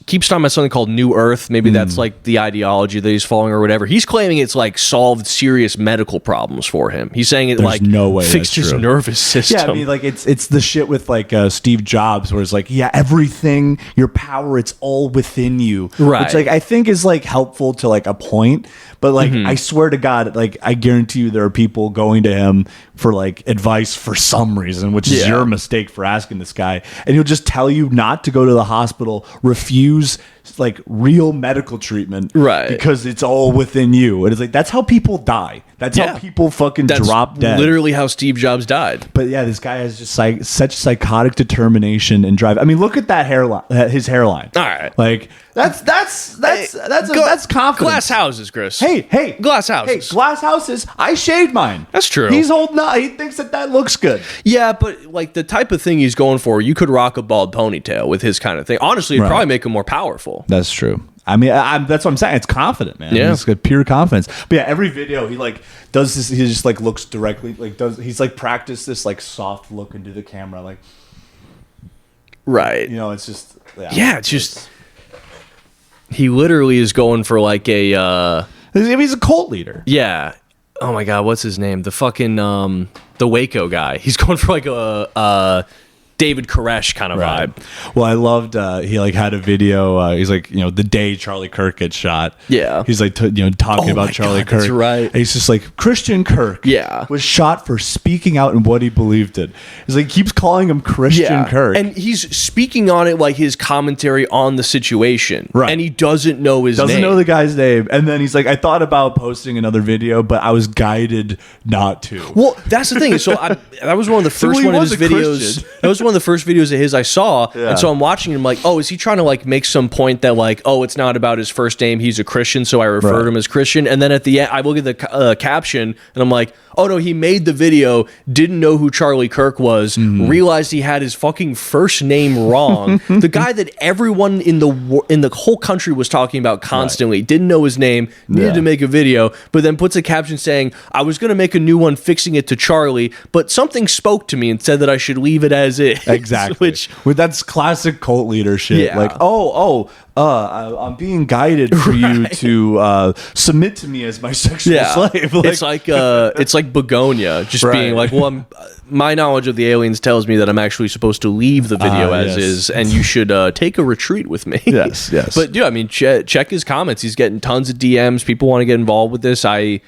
B: keeps talking about something called New Earth. Maybe that's like the ideology that he's following or whatever. He's claiming it's like solved serious medical problems for him. He's saying it like
A: no way
B: fixed his nervous system.
A: Yeah, I mean like it's the shit with like Steve Jobs where it's like, yeah, everything, your power, it's all within you.
B: Right.
A: Which like I think is like helpful to like a point. But like I swear to God, like I guarantee you there are people going to him for like advice for some reason, which is your mistake for asking this guy. And he'll just tell you not to go to the hospital, refuse like real medical treatment,
B: right?
A: Because it's all within you. And it's like that's how people die. That's how people fucking drop dead.
B: Literally how Steve Jobs died.
A: But yeah, this guy has just such psychotic determination and drive. I mean, look at that hairline, his hairline.
B: All right,
A: like that's confidence.
B: Glass houses, Chris.
A: Hey,
B: glass houses.
A: Hey, glass houses. I shaved mine.
B: That's true.
A: He's holding out. He thinks that looks good.
B: Yeah, but like the type of thing he's going for, you could rock a bald ponytail with his kind of thing. Honestly, it'd probably make him more powerful.
A: That's true. I mean, that's what I'm saying. It's confident, man.
B: Yeah,
A: it's got pure confidence. But yeah, every video he like does this. He just like looks directly he's like practiced this like soft look into the camera, like
B: right.
A: You know, it's just
B: it's just he literally is going for like
A: he's a cult leader.
B: Yeah. Oh my God, what's his name? The fucking the Waco guy. He's going for like a David Koresh kind of vibe.
A: Well, I loved he like had a video. He's like, you know, the day Charlie Kirk gets shot.
B: Yeah,
A: he's like talking about Charlie Kirk.
B: That's right.
A: And he's just like Christian Kirk. Was shot for speaking out in what he believed in. He's like keeps calling him Christian Kirk,
B: and he's speaking on it like his commentary on the situation.
A: Right,
B: and he doesn't know his name.
A: Doesn't know the guy's name. And then he's like, I thought about posting another video, but I was guided not to.
B: Well, that's the thing. So that was one of the first one of his videos. That was one of the first videos of his I saw, and so I'm watching him like, oh, is he trying to like make some point that like, oh, it's not about his first name, he's a Christian, so I refer to him as Christian, and then at the end I look at the caption and I'm like, oh no, he made the video, didn't know who Charlie Kirk was, realized he had his fucking first name wrong. The guy that everyone in the whole country was talking about constantly, didn't know his name, needed to make a video, but then puts a caption saying, I was going to make a new one fixing it to Charlie, but something spoke to me and said that I should leave it as is.
A: Exactly. That's classic cult leadership.
B: Yeah.
A: Like, I'm being guided for you to submit to me as my sexual slave. Like,
B: it's like Begonia just being like, well, my knowledge of the aliens tells me that I'm actually supposed to leave the video as is, and you should take a retreat with me.
A: Yes.
B: But yeah, I mean, check his comments. He's getting tons of DMs. People want to get involved with this. I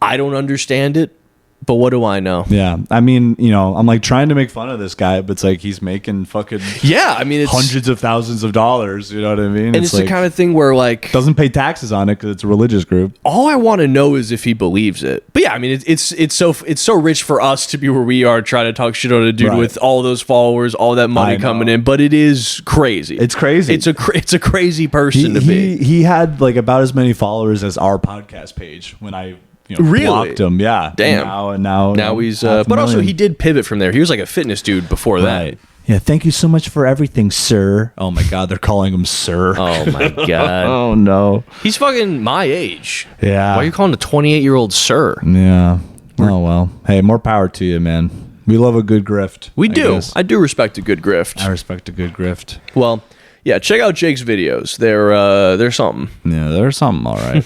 B: don't understand it. But what do I know?
A: Yeah. I mean, I'm like trying to make fun of this guy, but it's like he's making fucking
B: it's
A: hundreds of thousands of dollars. You know what I mean?
B: And it's like, the kind of thing where like
A: doesn't pay taxes on it because it's a religious group.
B: All I want to know is if he believes it. But yeah, I mean, it's so rich for us to be where we are trying to talk shit on a dude with all those followers, all that money coming in. But it is crazy.
A: It's crazy.
B: It's a crazy person to be.
A: He had like about as many followers as our podcast page when I
B: really
A: blocked him. Yeah.
B: Damn.
A: Now
B: he's but also he did pivot from there. He was like a fitness dude before that.
A: Yeah, thank you so much for everything, sir. Oh my god, they're calling him sir.
B: Oh my god.
A: Oh no.
B: He's fucking my age.
A: Yeah.
B: Why are you calling a 28-year-old sir?
A: Yeah. Oh well. Hey, more power to you, man. We love a good grift.
B: We do. I do respect a good grift.
A: I respect a good grift.
B: Well, yeah, check out Jake's videos. They're something.
A: Yeah, they're something, all right.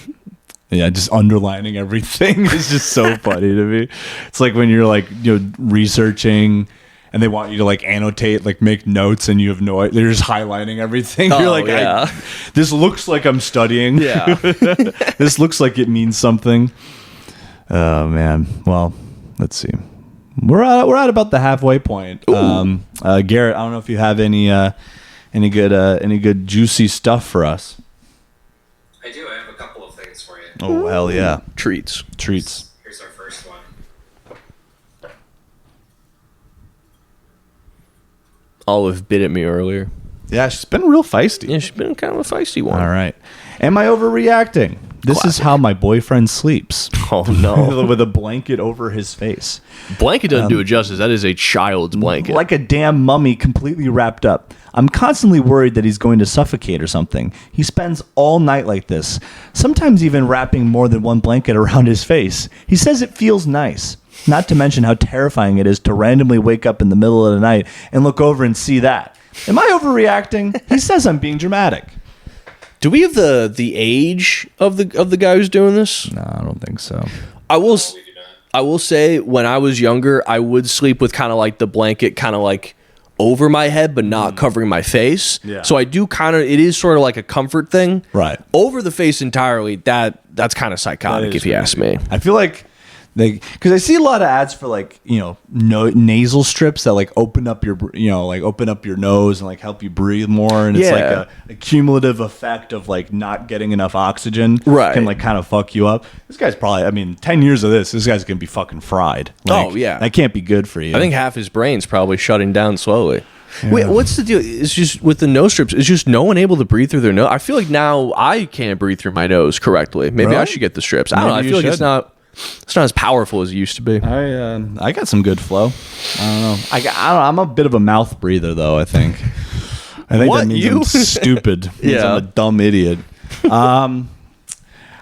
A: Yeah, just underlining everything is just so funny to me. It's like when you're like, researching and they want you to like annotate, like make notes and you have no idea. They're just highlighting everything. You're like,
B: yeah.
A: This looks like I'm studying.
B: Yeah.
A: This looks like it means something. Oh, man. Well, let's see. We're at about the halfway point. Garrett, I don't know if you have any good juicy stuff for us.
C: I do. I have a couple of things for you.
A: Oh, hell yeah.
B: Treats.
C: Here's our first one.
B: Olive bit at me earlier.
A: Yeah, she's been real feisty.
B: Yeah, she's been kind of a feisty one.
A: All right. Am I overreacting? This is how my boyfriend sleeps.
B: Oh, no.
A: With a blanket over his face.
B: Blanket doesn't do it justice. That is a child's blanket.
A: Like a damn mummy completely wrapped up. I'm constantly worried that he's going to suffocate or something. He spends all night like this, sometimes even wrapping more than one blanket around his face. He says it feels nice. Not to mention how terrifying it is to randomly wake up in the middle of the night and look over and see that. Am I overreacting? He says I'm being dramatic.
B: Do we have the age of the guy who's doing this?
A: No, I don't think so.
B: I will say when I was younger, I would sleep with kind of like the blanket kind of like over my head, but not covering my face.
A: Yeah.
B: So I do it is sort of like a comfort thing.
A: Right.
B: Over the face entirely, that's kind of psychotic if you ask me.
A: I feel like because I see a lot of ads for like nasal strips that like open up your open up your nose and like help you breathe more, and it's like a cumulative effect of like not getting enough oxygen can like kind of fuck you up. This guy's probably 10 years of this guy's gonna be fucking fried. Like, that can't be good for you.
B: I think half his brain's probably shutting down slowly. Yeah. Wait, what's the deal? It's just with the nose strips, it's just no one able to breathe through their nose. I feel like now I can't breathe through my nose correctly. Maybe I should get the strips. I don't know. I feel like it's not as powerful as it used to be.
A: I got some good flow. I don't know. I'm a bit of a mouth breather, though. I think that means I'm stupid. Means I'm a dumb idiot.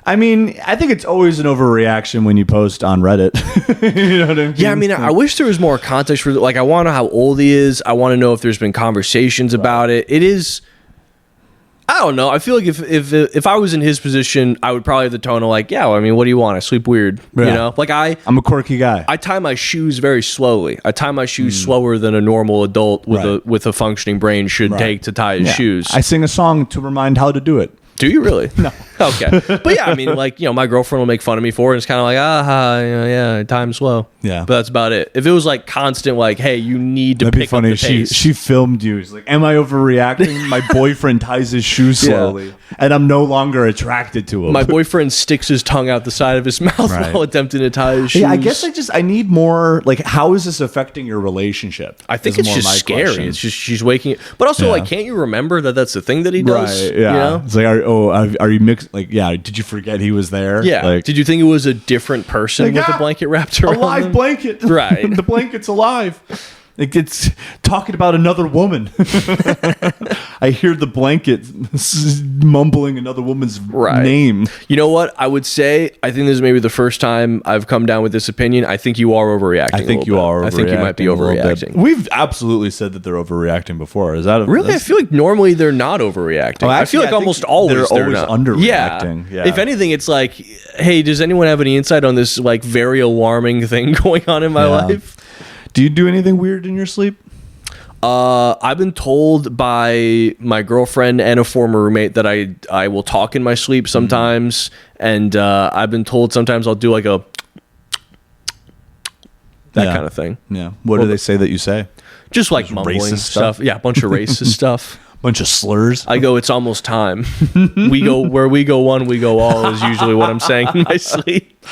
A: I think it's always an overreaction when you post on Reddit. You know what I mean?
B: Yeah, I wish there was more context for like. I want to know how old he is. I want to know if there's been conversations about it. It is. I don't know. I feel like if I was in his position, I would probably have the tone of like, yeah, well, what do you want? I sleep weird. Yeah. You know? Like I'm
A: a quirky guy.
B: I tie my shoes very slowly. I tie my shoes slower than a normal adult with a functioning brain should take to tie his shoes.
A: I sing a song to remind how to do it.
B: Do you really?
A: No.
B: Okay. But yeah, my girlfriend will make fun of me for it. And it's kind of like, time slow.
A: Yeah.
B: But that's about it. If it was like constant, like, hey, you need to pick up the pace.
A: She filmed you. She's like, am I overreacting? My boyfriend ties his shoes slowly, and I'm no longer attracted to him.
B: My boyfriend sticks his tongue out the side of his mouth while attempting to tie his shoes.
A: Yeah, I guess I need more, like, how is this affecting your relationship?
B: I think it's just scary. Question. It's just she's waking. But also, like, can't you remember that that's the thing that he does?
A: Right, yeah.
B: You know?
A: It's like, are you mixed? Like, yeah, did you forget he was there?
B: Yeah.
A: Like,
B: did you think it was a different person with a blanket wrapped around
A: a live blanket.
B: Right.
A: The blanket's alive. It's talking about another woman. I hear the blanket mumbling another woman's name.
B: You know what? I would say, I think this is maybe the first time I've come down with this opinion. I think you are overreacting.
A: I think you are overreacting.
B: I think you might be overreacting.
A: We've absolutely said that they're overreacting before. Is that
B: really? I feel like normally they're not overreacting. I feel like almost always
A: they're always underreacting.
B: Yeah. If anything, it's like, hey, does anyone have any insight on this like very alarming thing going on in my life?
A: Do you do anything weird in your sleep?
B: I've been told by my girlfriend and a former roommate that I will talk in my sleep sometimes, and I've been told sometimes I'll do like a that kind of thing.
A: Yeah. What do they say that you say?
B: Just like mumbling
A: racist
B: stuff. Yeah, a bunch of racist stuff.
A: Bunch of slurs.
B: I go, it's almost time. We go where we go one, we go all is usually what I'm saying in my sleep.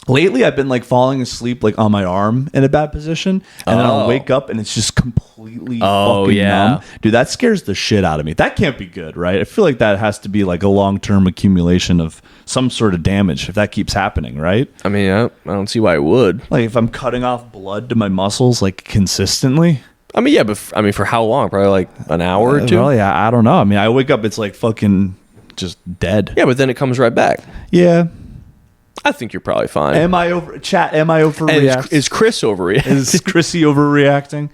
A: Lately I've been like falling asleep like on my arm in a bad position, and then I'll wake up and it's just completely fucking numb. Dude, that scares the shit out of me. That can't be good, right? I feel like that has to be like a long-term accumulation of some sort of damage if that keeps happening, right?
B: I mean, I don't see why it would.
A: Like if I'm cutting off blood to my muscles like consistently.
B: I mean, yeah, but for how long? Probably like an hour or two?
A: Well, yeah, I don't know. I mean, I wake up, it's like fucking just dead.
B: Yeah, but then it comes right back.
A: Yeah.
B: I think you're probably fine.
A: Am I overreacting?
B: Is Chris overreacting?
A: Is Chrissy overreacting?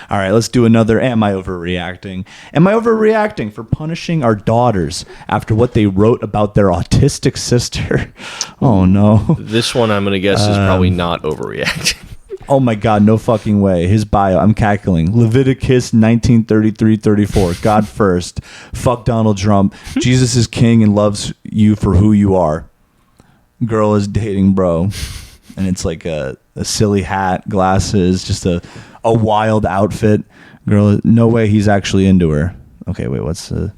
A: All right, let's do another Am I Overreacting? Am I overreacting for punishing our daughters after what they wrote about their autistic sister? Oh, no.
B: This one I'm going to guess is probably not overreacting.
A: Oh my God, no fucking way. His bio, I'm cackling. Leviticus 19:33-34. God first. Fuck Donald Trump. Jesus is king and loves you for who you are. Girl is dating bro. And it's like a silly hat, glasses, just a wild outfit. Girl, no way he's actually into her. Okay, wait, what's the...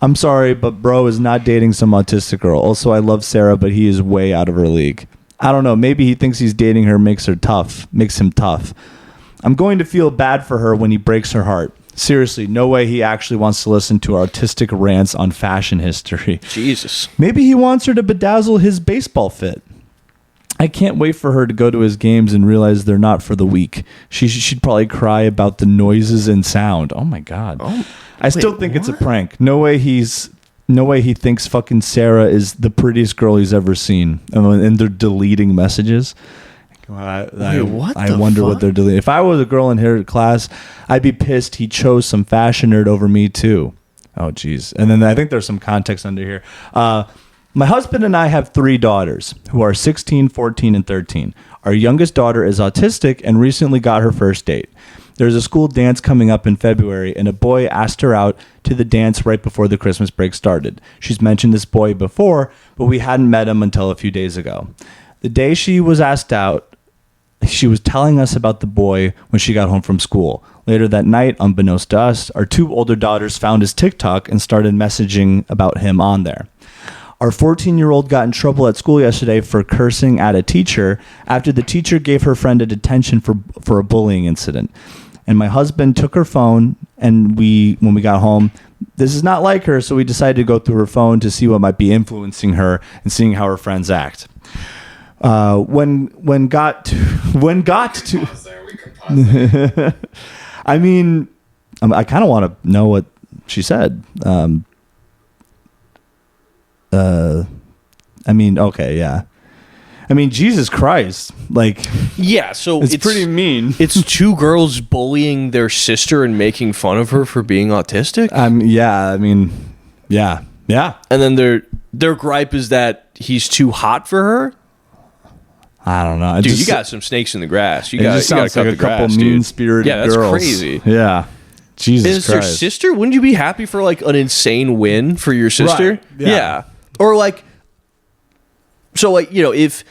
A: I'm sorry, but bro is not dating some autistic girl. Also, I love Sarah, but he is way out of her league. I don't know. Maybe he thinks he's dating her makes him tough. I'm going to feel bad for her when he breaks her heart. Seriously, no way he actually wants to listen to artistic rants on fashion history.
B: Jesus.
A: Maybe he wants her to bedazzle his baseball fit. I can't wait for her to go to his games and realize they're not for the weak. She'd probably cry about the noises and sound. Oh my God. I still think it's a prank. No way he thinks fucking Sarah is the prettiest girl he's ever seen. And they're deleting messages. I wonder what they're deleting. If I was a girl in her class, I'd be pissed he chose some fashion nerd over me too. Oh, geez. And then I think there's some context under here. My husband and I have 3 daughters who are 16, 14, and 13. Our youngest daughter is autistic and recently got her first date. There's a school dance coming up in February, and a boy asked her out to the dance right before the Christmas break started. She's mentioned this boy before, but we hadn't met him until a few days ago. The day she was asked out, she was telling us about the boy when she got home from school. Later that night, unbeknownst to us, our 2 older daughters found his TikTok and started messaging about him on there. Our 14-year-old got in trouble at school yesterday for cursing at a teacher after the teacher gave her friend a detention for a bullying incident. And my husband took her phone, and when we got home, this is not like her, so we decided to go through her phone to see what might be influencing her and seeing how her friends act. When got to I mean, I kind of want to know what she said. I mean, okay, yeah. I mean, Jesus Christ, like,
B: yeah. So
A: it's pretty mean.
B: It's 2 girls bullying their sister and making fun of her for being autistic.
A: Yeah. I mean, yeah.
B: And then their gripe is that he's too hot for her.
A: I don't know.
B: Dude, you got some snakes in the grass. You
A: got to cut like a couple mean-spirited girls.
B: Yeah, that's crazy.
A: Yeah. Jesus
B: Is
A: Christ.
B: your sister? Wouldn't you be happy for like an insane win for your sister?
A: Right. Yeah.
B: Or like, so like, you know, if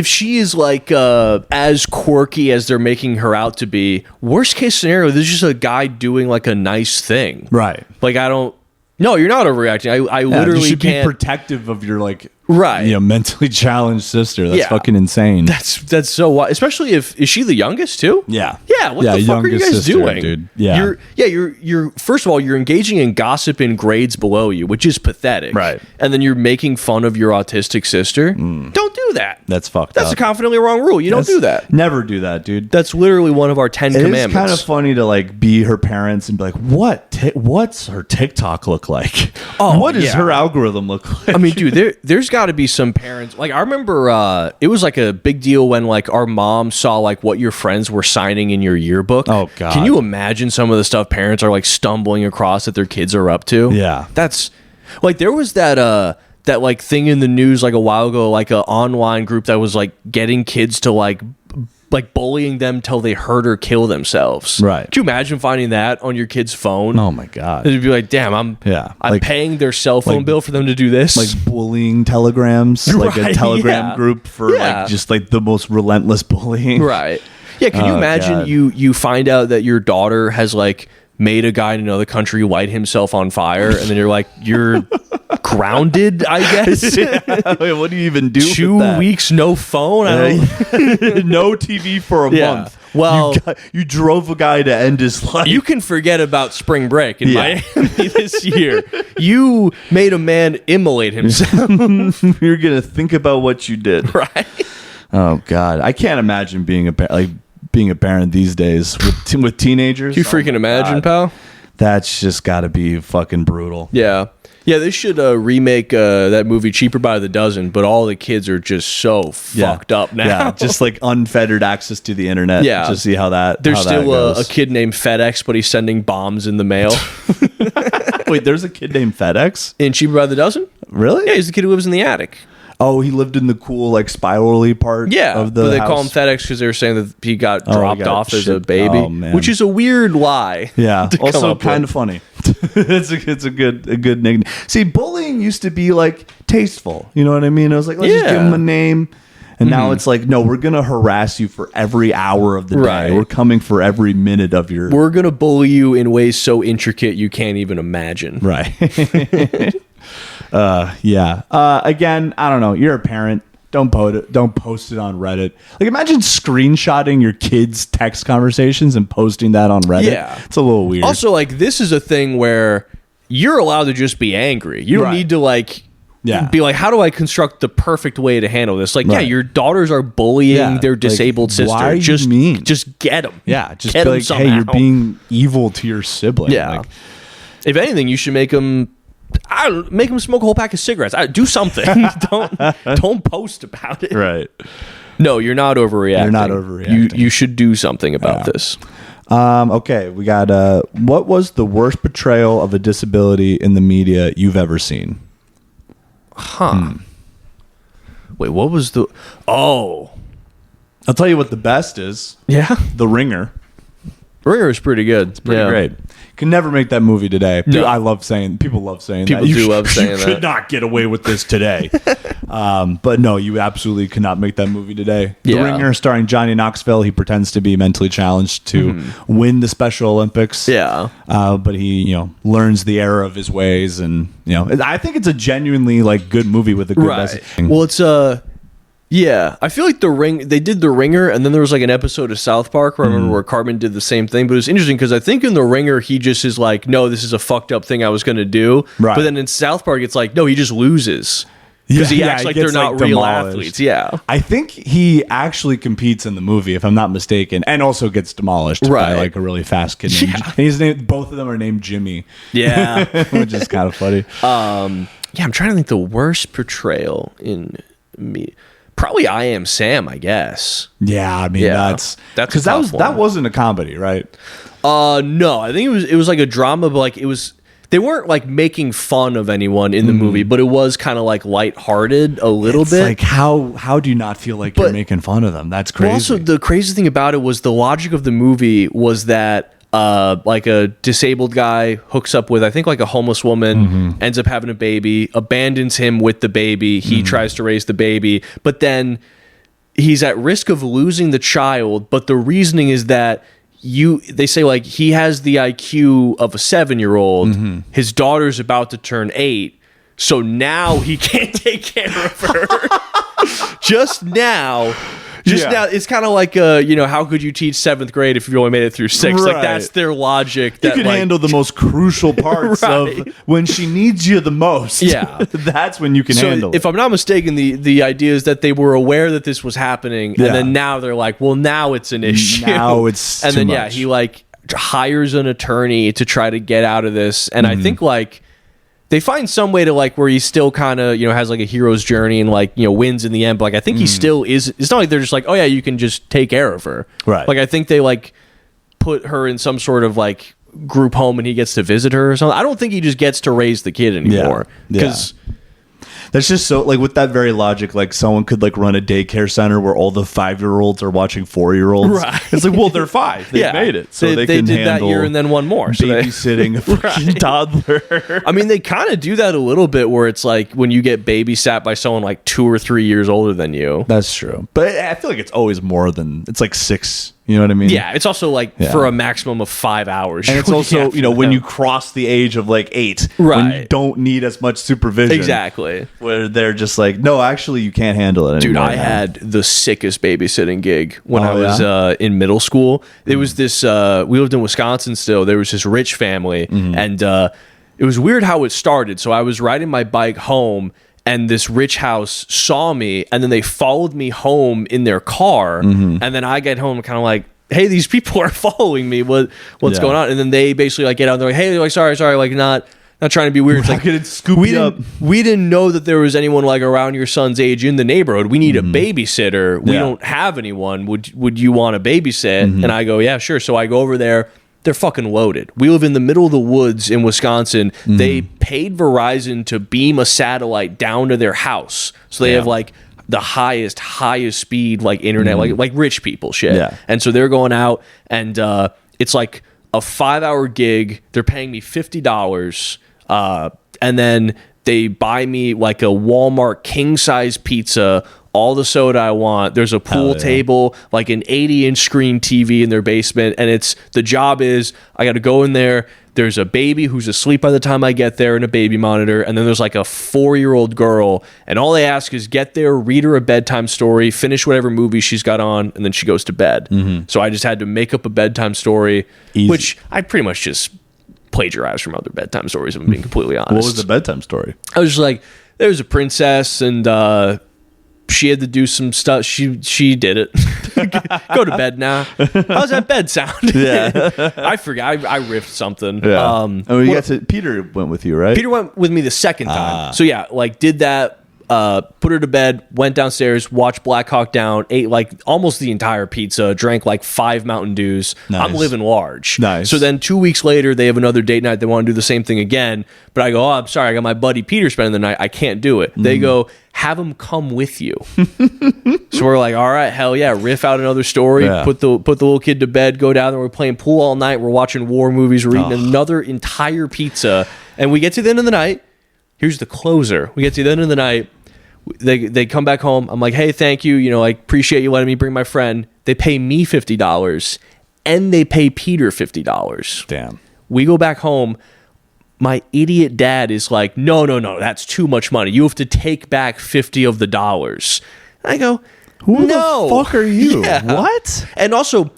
B: she is like as quirky as they're making her out to be, worst case scenario, there's just a guy doing like a nice thing.
A: Right.
B: Like no, you're not overreacting. I literally
A: you should
B: can't
A: be protective of your like
B: right,
A: mentally challenged sister. That's fucking insane.
B: That's so wild. Especially is she the youngest too?
A: Yeah.
B: What the fuck are you guys
A: sister,
B: doing,
A: dude? Yeah.
B: You're first of all, you're engaging in gossip in grades below you, which is pathetic.
A: Right.
B: And then you're making fun of your autistic sister. Don't do that.
A: That's fucked up.
B: That's a confidently wrong rule. You don't do that.
A: Never do that, dude.
B: That's literally one of our 10 commandments.
A: It's kind of funny to like be her parents and be like, what's her TikTok look like?
B: Oh,
A: what does her algorithm look like?
B: I mean, dude, there's got to be some parents. Like, I remember it was like a big deal when like our mom saw like what your friends were signing in your yearbook.
A: Oh, God.
B: Can you imagine some of the stuff parents are like stumbling across that their kids are up to?
A: Yeah.
B: That's like, there was that like thing in the news like a while ago, like a online group that was like getting kids to like like bullying them till they hurt or kill themselves.
A: Right.
B: Could you imagine finding that on your kid's phone?
A: Oh my God.
B: It'd be like, damn, I'm
A: like,
B: paying their cell phone bill for them to do this.
A: Like bullying telegrams, like a Telegram group for like just like the most relentless bullying.
B: Right. Yeah. Can you imagine you find out that your daughter has like made a guy in another country light himself on fire, and then you're like, you're grounded, I guess.
A: Wait, what do you even do?
B: 2 weeks, no phone,
A: no TV for a month.
B: Well,
A: you drove a guy to end his life.
B: You can forget about spring break in Miami this year. You made a man immolate himself.
A: You're gonna think about what you did,
B: right?
A: Oh God, I can't imagine being a parent these days with teenagers.
B: You freaking imagine, pal?
A: That's just got to be fucking brutal.
B: Yeah. Yeah, they should remake that movie Cheaper by the Dozen, but all the kids are just so fucked up now.
A: Yeah, just like unfettered access to the internet.
B: Yeah.
A: To see how that
B: There's
A: how
B: still
A: that
B: a kid named FedEx, but he's sending bombs in the mail.
A: Wait, there's a kid named FedEx?
B: In Cheaper by the Dozen?
A: Really?
B: Yeah, he's the kid who lives in the attic.
A: Oh, he lived in the cool, like, spirally part of the
B: but they
A: house?
B: call him FedEx because they were saying that he got dropped off as a baby, which is a weird lie.
A: Yeah, also kind of funny. it's a good nickname. See, bullying used to be, like, tasteful. You know what I mean? I was like, let's just give him a name. And now it's like, no, we're going to harass you for every hour of the day. We're coming for every minute of your...
B: We're going to bully you in ways so intricate you can't even imagine.
A: Right. Again, I don't know. You're a parent. Don't post it on Reddit. Like, imagine screenshotting your kids' text conversations and posting that on Reddit.
B: Yeah.
A: It's a little weird.
B: Also, like, this is a thing where you're allowed to just be angry. You don't need to, like... be like, how do I construct the perfect way to handle this? Like, your daughters are bullying their disabled sister.
A: Why are you
B: just
A: mean?
B: Just get them.
A: Yeah, just
B: get
A: be like,
B: somehow.
A: hey, you're being evil to your sibling.
B: Yeah.
A: Like,
B: if anything, you should make them... make them smoke a whole pack of cigarettes. Do something. don't post about it.
A: Right.
B: No, you're not overreacting.
A: You're not overreacting.
B: You should do something about this.
A: Okay, we got what was the worst portrayal of a disability in the media you've ever seen?
B: Wait, what was the... Oh.
A: I'll tell you what the best is.
B: Yeah?
A: The Ringer.
B: Ringer is pretty good. It's
A: pretty great. Could never make that movie today.
B: No.
A: I love saying... People love saying
B: that.
A: People
B: do love saying that.
A: You could not get away with this today. But no, you absolutely could not make that movie today. The Ringer, starring Johnny Knoxville. He pretends to be mentally challenged to win the Special Olympics.
B: Yeah.
A: But he, learns the error of his ways. And, I think it's a genuinely, like, good movie with a good message.
B: Well, it's... Yeah, I feel like they did The Ringer, and then there was like an episode of South Park where I remember where Cartman did the same thing. But it was interesting because I think in The Ringer he just is like, no, this is a fucked up thing I was going to do.
A: Right.
B: But then in South Park it's like, no, he just loses because he acts like they're not real athletes. Yeah,
A: I think he actually competes in the movie, if I'm not mistaken, and also gets demolished by like a really fast kid. Both of them are named Jimmy.
B: Yeah,
A: which is kind of funny.
B: I'm trying to think the worst portrayal in me. Probably I Am Sam, I guess.
A: Yeah, I mean that's because that wasn't a comedy, right?
B: No, I think it was like a drama, but like they weren't like making fun of anyone in the movie, but it was kind of like lighthearted a little bit.
A: Like how do you not feel like you're making fun of them? That's crazy.
B: Well, also, the crazy thing about it was the logic of the movie was that like a disabled guy hooks up with, I think, like a homeless woman, ends up having a baby, abandons him with the baby. He tries to raise the baby, but then he's at risk of losing the child. But the reasoning is that they say like he has the IQ of a 7-year-old. His daughter's about to turn 8. So now he can't take care of her. Just now, it's kind of like, how could you teach 7th grade if you only made it through 6th?
A: Right.
B: Like, that's their logic.
A: You can handle the most crucial parts of when she needs you the most.
B: Yeah.
A: That's when you can handle it.
B: If I'm not mistaken, the idea is that they were aware that this was happening, and then now they're like, well, now it's an issue.
A: Now it's
B: and
A: too
B: then,
A: much.
B: he, like, hires an attorney to try to get out of this. And I think, like, they find some way to like where he still kind of has like a hero's journey and like wins in the end, but like I think he still is. It's not like they're just like, oh yeah, you can just take care of her,
A: right?
B: Like I think they like put her in some sort of like group home and he gets to visit her or something. I don't think he just gets to raise the kid anymore because
A: That's just so like with that very logic, like someone could like run a daycare center where all the 5-year-olds are watching 4-year-olds.
B: Right.
A: It's like, well, they're 5. They made it, so they can
B: did
A: handle
B: that year and then one more. So
A: babysitting a fucking toddler.
B: I mean, they kind of do that a little bit where it's like when you get babysat by someone like 2 or 3 years older than you.
A: That's true, but I feel like it's always more than it's like 6. You know what I mean?
B: Yeah, it's also like for a maximum of 5 hours.
A: And it's also, when you cross the age of like 8,
B: right,
A: when you don't need as much supervision.
B: Exactly.
A: Where they're just like, no, actually, you can't handle it anymore.
B: Dude, I had the sickest babysitting gig when I was in middle school. There was this, we lived in Wisconsin still. There was this rich family, and it was weird how it started. So I was riding my bike home, and this rich house saw me, and then they followed me home in their car. And then I get home kind of like, hey, these people are following me. What's going on? And then they basically like get out and they're like, hey, like, sorry, like not trying to be weird. It's like,
A: scoop
B: we didn't know that there was anyone like around your son's age in the neighborhood. We need a babysitter. We don't have anyone. Would you want to babysit? And I go, yeah, sure. So I go over there. They're fucking loaded. We live in the middle of the woods in Wisconsin. They paid Verizon to beam a satellite down to their house. So they have like the highest speed like internet, like rich people shit. Yeah. And so they're going out and it's like a 5-hour gig. They're paying me $50. And then they buy me like a Walmart king size pizza, all the soda I want. There's a pool table, like an 80-inch screen TV in their basement. And the job is I got to go in there. There's a baby who's asleep by the time I get there and a baby monitor. And then there's like a 4-year-old girl. And all they ask is get there, read her a bedtime story, finish whatever movie she's got on, and then she goes to bed. So I just had to make up a bedtime story, which I pretty much just plagiarized from other bedtime stories, if I'm being completely honest.
A: What was the bedtime story?
B: I was just like, there was a princess and she had to do some stuff. She did it. Go to bed now. How's that bed sound?
A: Yeah.
B: I forgot. I riffed something.
A: Yeah. Peter went with you, right?
B: Peter went with me the second time. So yeah, like did that. Put her to bed, went downstairs, watched Black Hawk Down, ate like almost the entire pizza, drank like 5 Mountain Dews. Nice. I'm living large.
A: Nice.
B: So then 2 weeks later, they have another date night. They want to do the same thing again. But I go, oh, I'm sorry. I got my buddy Peter spending the night. I can't do it. They go, have him come with you. So we're like, all right, hell yeah. Riff out another story, put the little kid to bed, go down there. We're playing pool all night. We're watching war movies. We're eating another entire pizza. And we get to the end of the night. Here's the closer. We get to the end of the night. They come back home. I'm like, hey, thank you. I appreciate you letting me bring my friend. They pay me $50 and they pay Peter $50.
A: Damn.
B: We go back home. My idiot dad is like, no, that's too much money. You have to take back 50 of the dollars. And I go,
A: who the fuck are you?
B: Yeah.
A: What?
B: And also,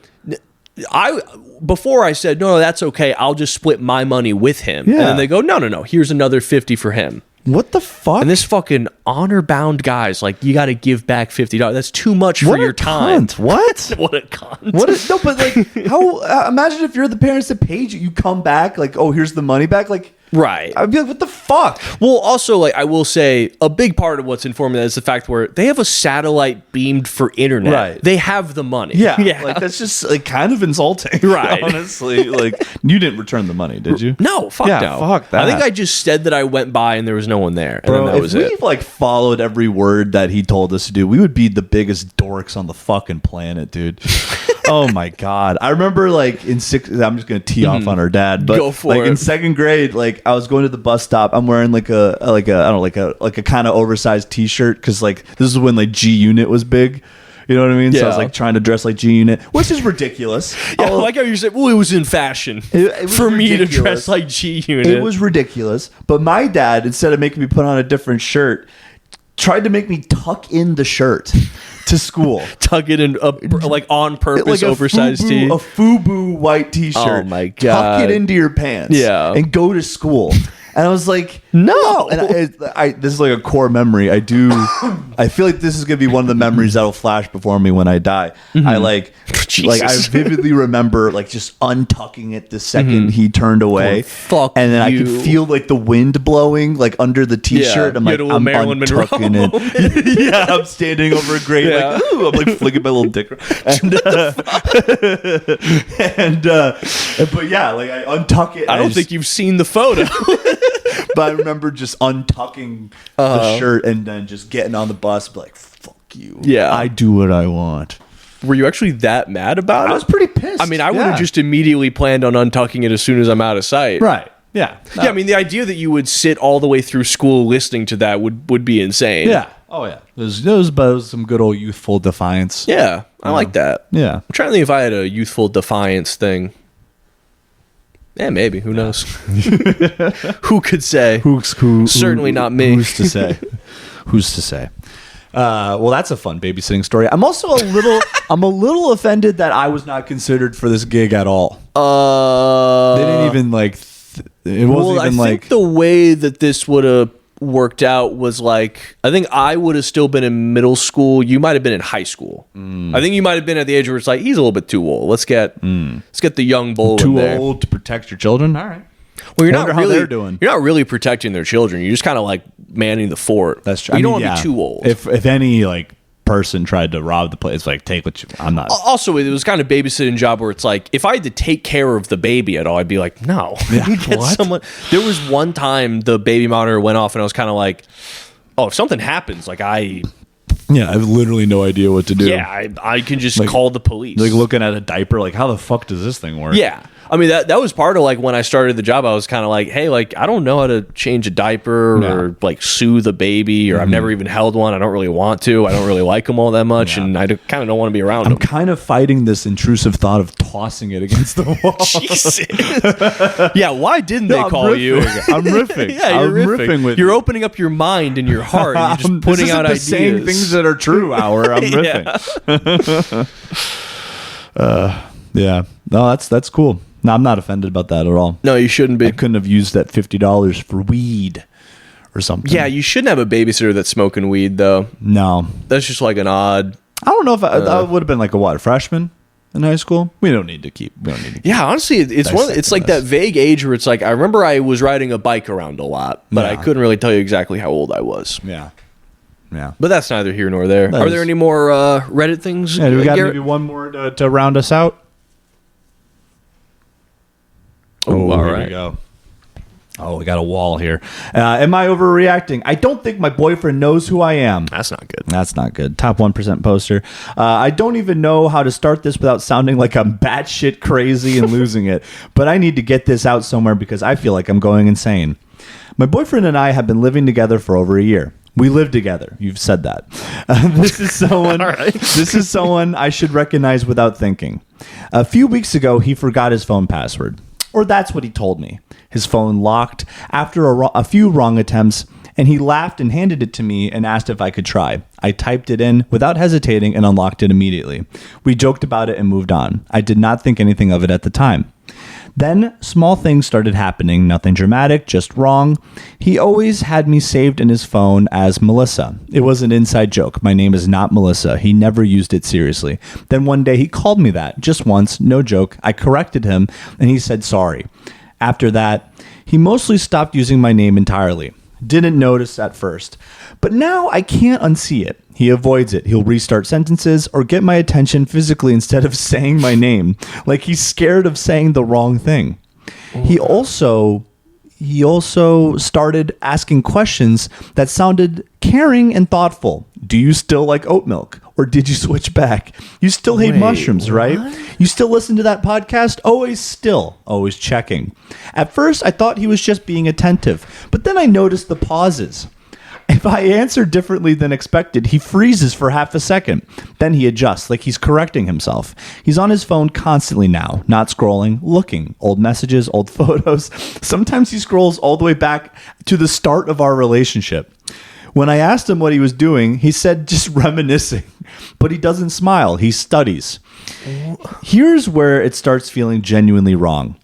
B: before I said, no, that's okay. I'll just split my money with him. Yeah. And then they go, no. Here's another 50 for him.
A: What the fuck?
B: And this fucking honor-bound guy's like, you got to give back $50. That's too much for your time.
A: Cunt. What?
B: What a cunt.
A: No, but like, how? Imagine if you're the parents that paid you. You come back like, oh, here's the money back. Like,
B: right.
A: I'd be like, what the fuck?
B: Well, also, like, I will say a big part of what's informing that is the fact where they have a satellite beamed for internet. Right. They have the money.
A: Yeah. Like, that's just like kind of insulting.
B: Right.
A: Honestly, like, you didn't return the money, did you?
B: No. Fuck no.
A: Fuck that.
B: I think I just said that I went by and there was no one there.
A: Bro,
B: and then that was
A: if we like followed every word that he told us to do, we would be the biggest dorks on the fucking planet, dude. Oh my god! I remember like in 6th. I'm just gonna tee off on our dad, but
B: go for
A: like
B: it.
A: In 2nd grade, like I was going to the bus stop. I'm wearing like a kind of oversized T-shirt because like this is when like G Unit was big. You know what I mean? Yeah. So I was like trying to dress like G Unit, which is ridiculous.
B: Yeah, I like how you said, well, it was in fashion
A: it was
B: for
A: ridiculous.
B: Me to dress like G Unit.
A: It was ridiculous. But my dad, instead of making me put on a different shirt, tried to make me tuck in the shirt to school.
B: Tuck it in, like on purpose, like oversized tee.
A: A FUBU white T-shirt.
B: Oh my god!
A: Tuck it into your pants.
B: Yeah,
A: and go to school. And I was like, no. And this is like a core memory. I feel like this is going to be one of the memories that'll flash before me when I die. I I vividly remember like just untucking it the second he turned away.
B: Fuck
A: and then
B: you.
A: I could feel like the wind blowing like under the T-shirt.
B: Yeah,
A: I'm like, I'm untucking it. Yeah, I'm standing over a grate like, ooh, I'm like flicking my little dick. But yeah, like I untuck it.
B: I don't think you've seen the photo.
A: But remember just untucking the shirt and then just getting on the bus, be like, "Fuck you!
B: Yeah,
A: I do what I want."
B: Were you actually that mad about it?
A: I was pretty pissed.
B: I mean, I would have just immediately planned on untucking it as soon as I'm out of sight.
A: Right. Yeah.
B: Yeah, I mean, the idea that you would sit all the way through school listening to that would be insane.
A: Yeah. Oh, yeah. It was some good old youthful defiance.
B: Yeah, I like that.
A: Yeah.
B: I'm trying to think if I had a youthful defiance thing. Yeah, maybe. Who knows? Who could say? Certainly not me.
A: Who's to say? Who's to say? Well, that's a fun babysitting story. I'm also I'm a little offended that I was not considered for this gig at all. They didn't even it wasn't even
B: I think the way that this would have worked out was like, I think I would have still been in middle school. You might have been in high school. I think you might have been at the age where it's like, he's a little bit too old. Let's get the young bull in there.
A: Too old to protect your children. All right.
B: Well, you're not really protecting their children. You're just kind of like manning the fort.
A: That's true.
B: You don't want to be too old.
A: If any person tried to rob the place, take what you. I'm not.
B: Also, it was kind of babysitting job where it's like, if I had to take care of the baby at all, I'd be like, no.
A: Yeah,
B: Get someone. There was one time the baby monitor went off, and I was kind of like, oh, if something happens, I
A: have literally no idea what to do.
B: Yeah, I can just call the police.
A: Looking at a diaper, how the fuck does this thing work?
B: Yeah. I mean, that was part of when I started the job, I was kind of like, hey, I don't know how to change a diaper or soothe a baby, or I've never even held one. I don't really want to. I don't really like them all that much, and I kind of don't want to be around them.
A: I'm kind of fighting this intrusive thought of tossing it against the wall.
B: Jesus. Yeah, why didn't they call you?
A: I'm riffing.
B: Yeah, you're riffing. With you're opening up your mind and your heart, and you're just putting out ideas.
A: Saying things that are true, Hour. I'm riffing. Yeah. No, that's cool. No, I'm not offended about that at all.
B: No, you shouldn't be.
A: I couldn't have used that $50 for weed or something.
B: Yeah, you shouldn't have a babysitter that's smoking weed, though.
A: No.
B: That's just an odd...
A: I don't know if I would have been a freshman in high school. We don't need to keep...
B: Yeah, honestly, it's like that vague age where it's like, I remember I was riding a bike around a lot, but I couldn't really tell you exactly how old I was.
A: Yeah. Yeah.
B: But that's neither here nor there. Are there any more Reddit things?
A: Yeah, do we got maybe one more to round us out?
B: Oh, all right.
A: We go. Oh, we got a wall here. Am I overreacting? I don't think my boyfriend knows who I am.
B: That's not good.
A: That's not good. Top 1% poster. I don't even know how to start this without sounding like I'm batshit crazy and losing it. But I need to get this out somewhere because I feel like I'm going insane. My boyfriend and I have been living together for over a year. We live together. You've said that. This is someone. Right. This is someone I should recognize without thinking. A few weeks ago, he forgot his phone password. Or that's what he told me. His phone locked after a few wrong attempts, and he laughed and handed it to me and asked if I could try. I typed it in without hesitating and unlocked it immediately. We joked about it and moved on. I did not think anything of it at the time. Then, small things started happening, nothing dramatic, just wrong. He always had me saved in his phone as Melissa. It was an inside joke. My name is not Melissa. He never used it seriously. Then one day he called me that, just once, no joke. I corrected him, and he said sorry. After that, he mostly stopped using my name entirely. Didn't notice at first. But now I can't unsee it. He avoids it. He'll restart sentences or get my attention physically instead of saying my name. Like he's scared of saying the wrong thing. He also started asking questions that sounded caring and thoughtful. Do you still like oat milk? Or did you switch back? You still hate mushrooms, right? You still listen to that podcast? Always checking. At first, I thought he was just being attentive, but then I noticed the pauses. If I answer differently than expected, he freezes for half a second. Then he adjusts, like he's correcting himself. He's on his phone constantly now, not scrolling, looking. Old messages, old photos. Sometimes he scrolls all the way back to the start of our relationship. When I asked him what he was doing, he said just reminiscing. But he doesn't smile. He studies. Here's where it starts feeling genuinely wrong.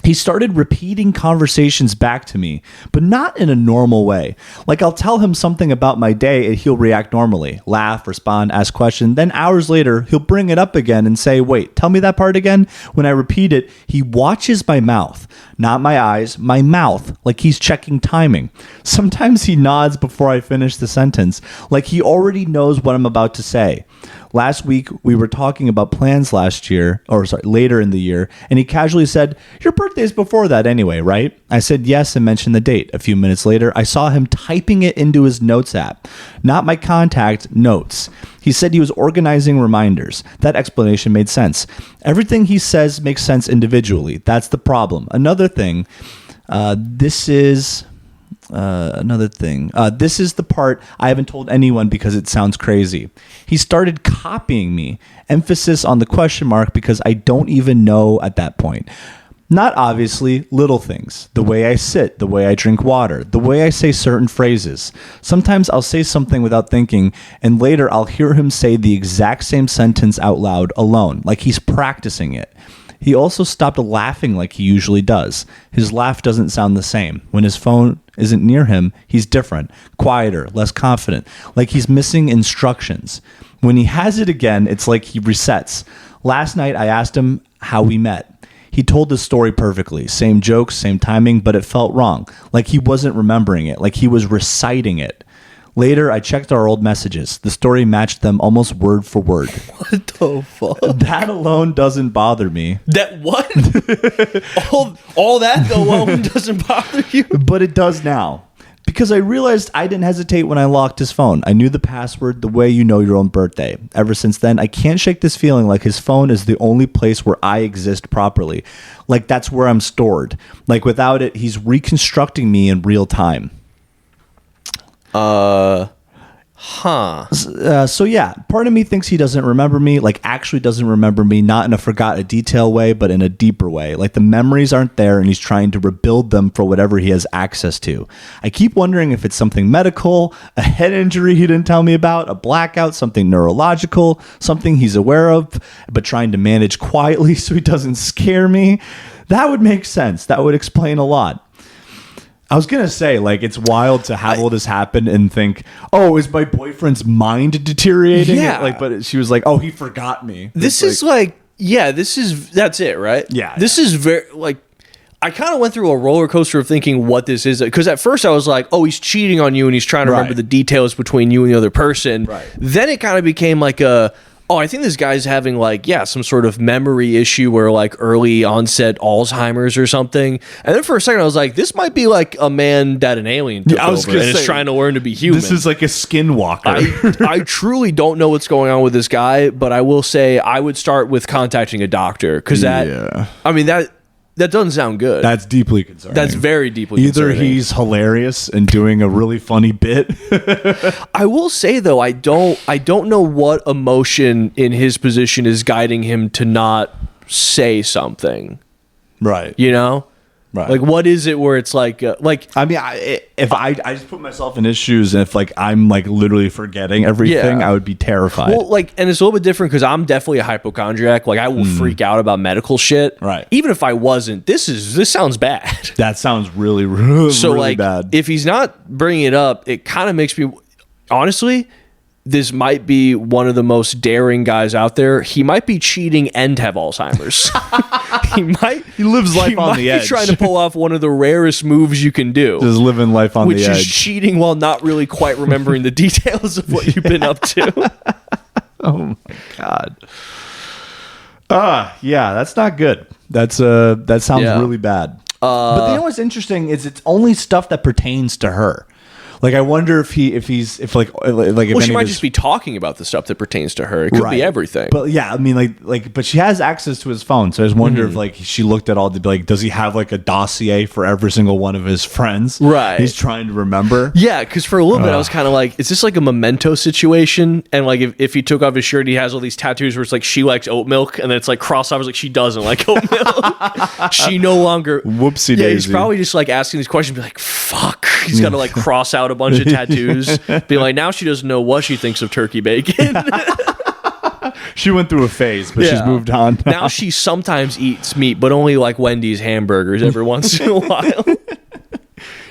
A: He started repeating conversations back to me, but not in a normal way. Like I'll tell him something about my day and he'll react normally, laugh, respond, ask questions. Then hours later, he'll bring it up again and say, wait, tell me that part again. When I repeat it, he watches my mouth, not my eyes, my mouth, like he's checking timing. Sometimes he nods before I finish the sentence, like he already knows what I'm about to say. Last week, we were talking about plans later in the year, and he casually said, your birthday's before that anyway, right? I said yes and mentioned the date. A few minutes later, I saw him typing it into his notes app. Not my contact, notes. He said he was organizing reminders. That explanation made sense. Everything he says makes sense individually. That's the problem. Another thing, this is the part I haven't told anyone because it sounds crazy. He started copying me. Emphasis on the question mark because I don't even know at that point. Not obviously, little things. The way I sit, the way I drink water, the way I say certain phrases. Sometimes I'll say something without thinking, and later I'll hear him say the exact same sentence out loud alone, like he's practicing it. He also stopped laughing like he usually does. His laugh doesn't sound the same. When his phone isn't near him, he's different, quieter, less confident, like he's missing instructions. When he has it again, it's like he resets. Last night, I asked him how we met. He told the story perfectly. Same jokes, same timing, but it felt wrong. Like he wasn't remembering it, like he was reciting it. Later, I checked our old messages. The story matched them almost word for word.
B: What the fuck?
A: That alone doesn't bother me.
B: That what? all that alone doesn't bother you?
A: But it does now. Because I realized I didn't hesitate when I locked his phone. I knew the password the way you know your own birthday. Ever since then, I can't shake this feeling like his phone is the only place where I exist properly. Like that's where I'm stored. Like without it, he's reconstructing me in real time. So yeah, part of me thinks he doesn't remember me, like actually doesn't remember me, not in a forgot a detail way, but in a deeper way. Like the memories aren't there and he's trying to rebuild them for whatever he has access to. I keep wondering if it's something medical, a head injury he didn't tell me about, a blackout, something neurological, something he's aware of, but trying to manage quietly so he doesn't scare me. That would make sense. That would explain a lot. I was going to say, like, it's wild to have all this happen and think, oh, is my boyfriend's mind deteriorating?
B: Yeah.
A: Like, but she was like, oh, he forgot me.
B: This is that's it, right?
A: Yeah.
B: This is very, like, I kind of went through a roller coaster of thinking what this is. Because at first I was like, oh, he's cheating on you and he's trying to remember the details between you and the other person.
A: Right.
B: Then it kind of became like I think this guy's having some sort of memory issue where like early onset Alzheimer's or something. And then for a second I was like, this might be like a man that an alien took over and is trying to learn to be human.
A: This is like a skinwalker.
B: I truly don't know what's going on with this guy, but I will say I would start with contacting a doctor because that doesn't sound good.
A: That's deeply concerning.
B: That's very deeply concerning.
A: Either he's hilarious and doing a really funny bit.
B: I will say though, I don't know what emotion in his position is guiding him to not say something.
A: Right.
B: You know?
A: Right.
B: Like, what is it where it's like
A: I mean, if I just put myself in his shoes, and if like I'm like literally forgetting everything, I would be terrified.
B: Well, like, and it's a little bit different because I'm definitely a hypochondriac. Like, I will freak out about medical shit.
A: Right.
B: Even if I wasn't, this sounds bad.
A: That sounds really, really,
B: so
A: really
B: like,
A: bad.
B: If he's not bringing it up, it kind of makes me, honestly, this might be one of the most daring guys out there. He might be cheating and have Alzheimer's. He lives life on the edge. He's trying to pull off one of the rarest moves you can do.
A: Just living life on the edge.
B: Which is cheating while not really quite remembering the details of what you've been up to.
A: Oh my God. Yeah, that's not good. That sounds really bad. But you know what's interesting is it's only stuff that pertains to her. Like, I wonder if she might
B: just be talking about the stuff that pertains to her. It could be everything.
A: But yeah, I mean, but she has access to his phone, so I just wonder if like she looked at all the does he have like a dossier for every single one of his friends?
B: Right.
A: He's trying to remember.
B: Yeah, because for a little bit I was kind of like, is this like a memento situation? And like if he took off his shirt, he has all these tattoos where it's like she likes oat milk, and then it's like cross off, like she doesn't like oat milk. She no longer.
A: Whoopsie daisy.
B: Yeah, he's probably just like asking these questions, be like, fuck. He's got to like cross out a bunch of tattoos, be like, now she doesn't know what she thinks of turkey bacon.
A: She went through a phase, but she's moved on.
B: Now she sometimes eats meat, but only like Wendy's hamburgers every once in a while.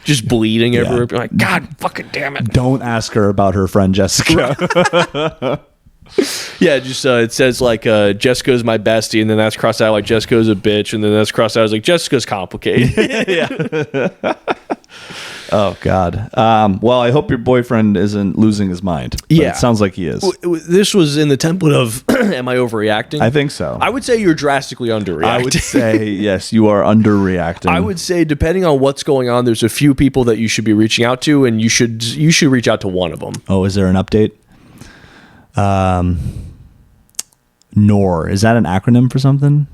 B: Just bleeding everywhere. Be like, God fucking damn it.
A: Don't ask her about her friend Jessica.
B: Yeah, just it says like Jessica's my bestie, and then that's crossed out like Jessica's a bitch, and then that's crossed out as like Jessica's complicated.
A: Yeah. Oh God. Well, I hope your boyfriend isn't losing his mind.
B: Yeah,
A: it sounds like he is.
B: This was in the template of, am I overreacting?
A: I think so.
B: I would say you're drastically underreacting.
A: I would say yes, you are underreacting.
B: I would say depending on what's going on, there's a few people that you should be reaching out to, and you should reach out to one of them.
A: Oh, is there an update? NOR, is that an acronym for something?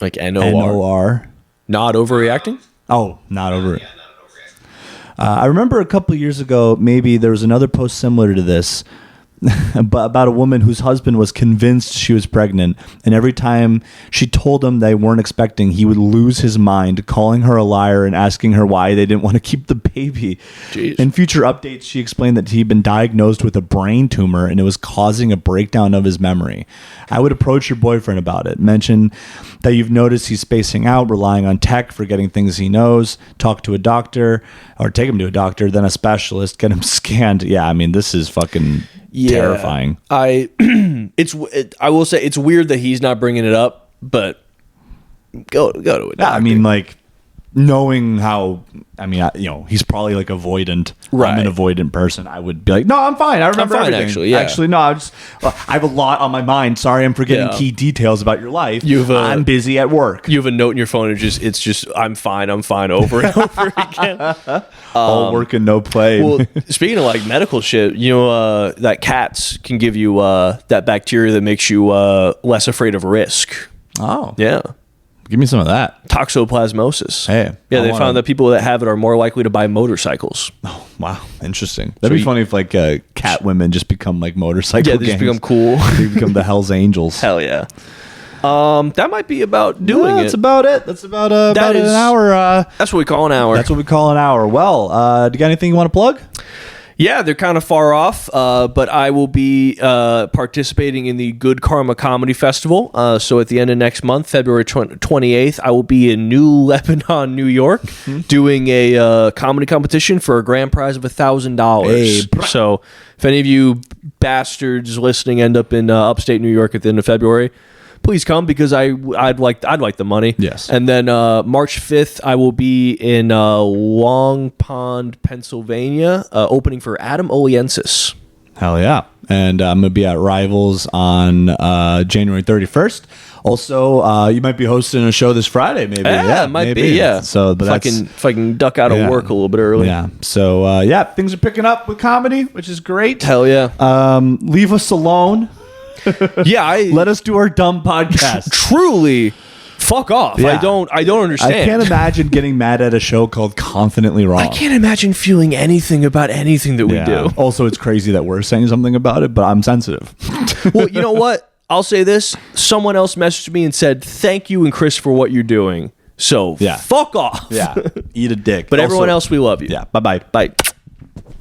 B: Like NOR?
A: NOR.
B: Not overreacting?
A: Oh, not over.
C: Yeah, not an overreaction.
A: I remember a couple of years ago, maybe there was another post similar to this, about a woman whose husband was convinced she was pregnant, and every time she told him they weren't expecting, he would lose his mind, calling her a liar and asking her why they didn't want to keep the baby.
B: Jeez.
A: In future updates, she explained that he'd been diagnosed with a brain tumor and it was causing a breakdown of his memory. I would approach your boyfriend about it, mention that you've noticed he's spacing out, relying on tech, forgetting things he knows, talk to a doctor, or take him to a doctor, then a specialist, get him scanned. Yeah, I mean, this is fucking terrifying.
B: I will say it's weird that he's not bringing it up, but go to a doctor.
A: Yeah, I mean, like, knowing how, I mean, he's probably like avoidant.
B: Right.
A: I'm an avoidant person. I would be like, no, I'm fine. I remember everything.
B: Actually, yeah.
A: Actually, no, I have a lot on my mind. Sorry, I'm forgetting key details about your life. I'm busy at work.
B: You have a note in your phone, and it's just I'm fine, over and over again.
A: All work and no play.
B: Well, speaking of like medical shit, that cats can give you that bacteria that makes you less afraid of risk.
A: Oh.
B: Yeah.
A: Give me some of that.
B: Toxoplasmosis.
A: Hey.
B: Yeah, they found that people that have it are more likely to buy motorcycles.
A: Oh, wow. Interesting. That'd be funny if like cat women just become like motorcycle
B: Yeah, they just become cool.
A: They become the Hells Angels.
B: Hell yeah. That might be about doing it.
A: That's about it. That's about an hour.
B: That's what we call an hour.
A: That's what we call an hour. Well, do you got anything you want to plug?
B: Yeah, they're kind of far off, but I will be participating in the Good Karma Comedy Festival. So at the end of next month, February 28th, I will be in New Lebanon, New York, doing a comedy competition for a grand prize of $1,000.
A: Hey,
B: so if any of you bastards listening end up in upstate New York at the end of February, please come because I'd like the money.
A: Yes.
B: And then March 5th, I will be in Long Pond, Pennsylvania, opening for Adam Oliensis.
A: Hell yeah. And I'm going to be at Rivals on January 31st. Also, you might be hosting a show this Friday, maybe.
B: Yeah, it might be, yeah.
A: So, but
B: if I can duck out of work a little bit early.
A: Yeah. So, things are picking up with comedy, which is great.
B: Hell yeah.
A: Leave us alone.
B: Yeah,
A: let us do our dumb podcast.
B: Truly, fuck off. Yeah. I don't understand.
A: I can't imagine getting mad at a show called Confidently Wrong.
B: I can't imagine feeling anything about anything that we do.
A: Also, it's crazy that we're saying something about it, but I'm sensitive.
B: Well, you know what? I'll say this. Someone else messaged me and said, thank you and Chris for what you're doing. So, fuck off.
A: Yeah. Eat a dick.
B: But everyone else, we love you.
A: Yeah. Bye-bye.
B: Bye.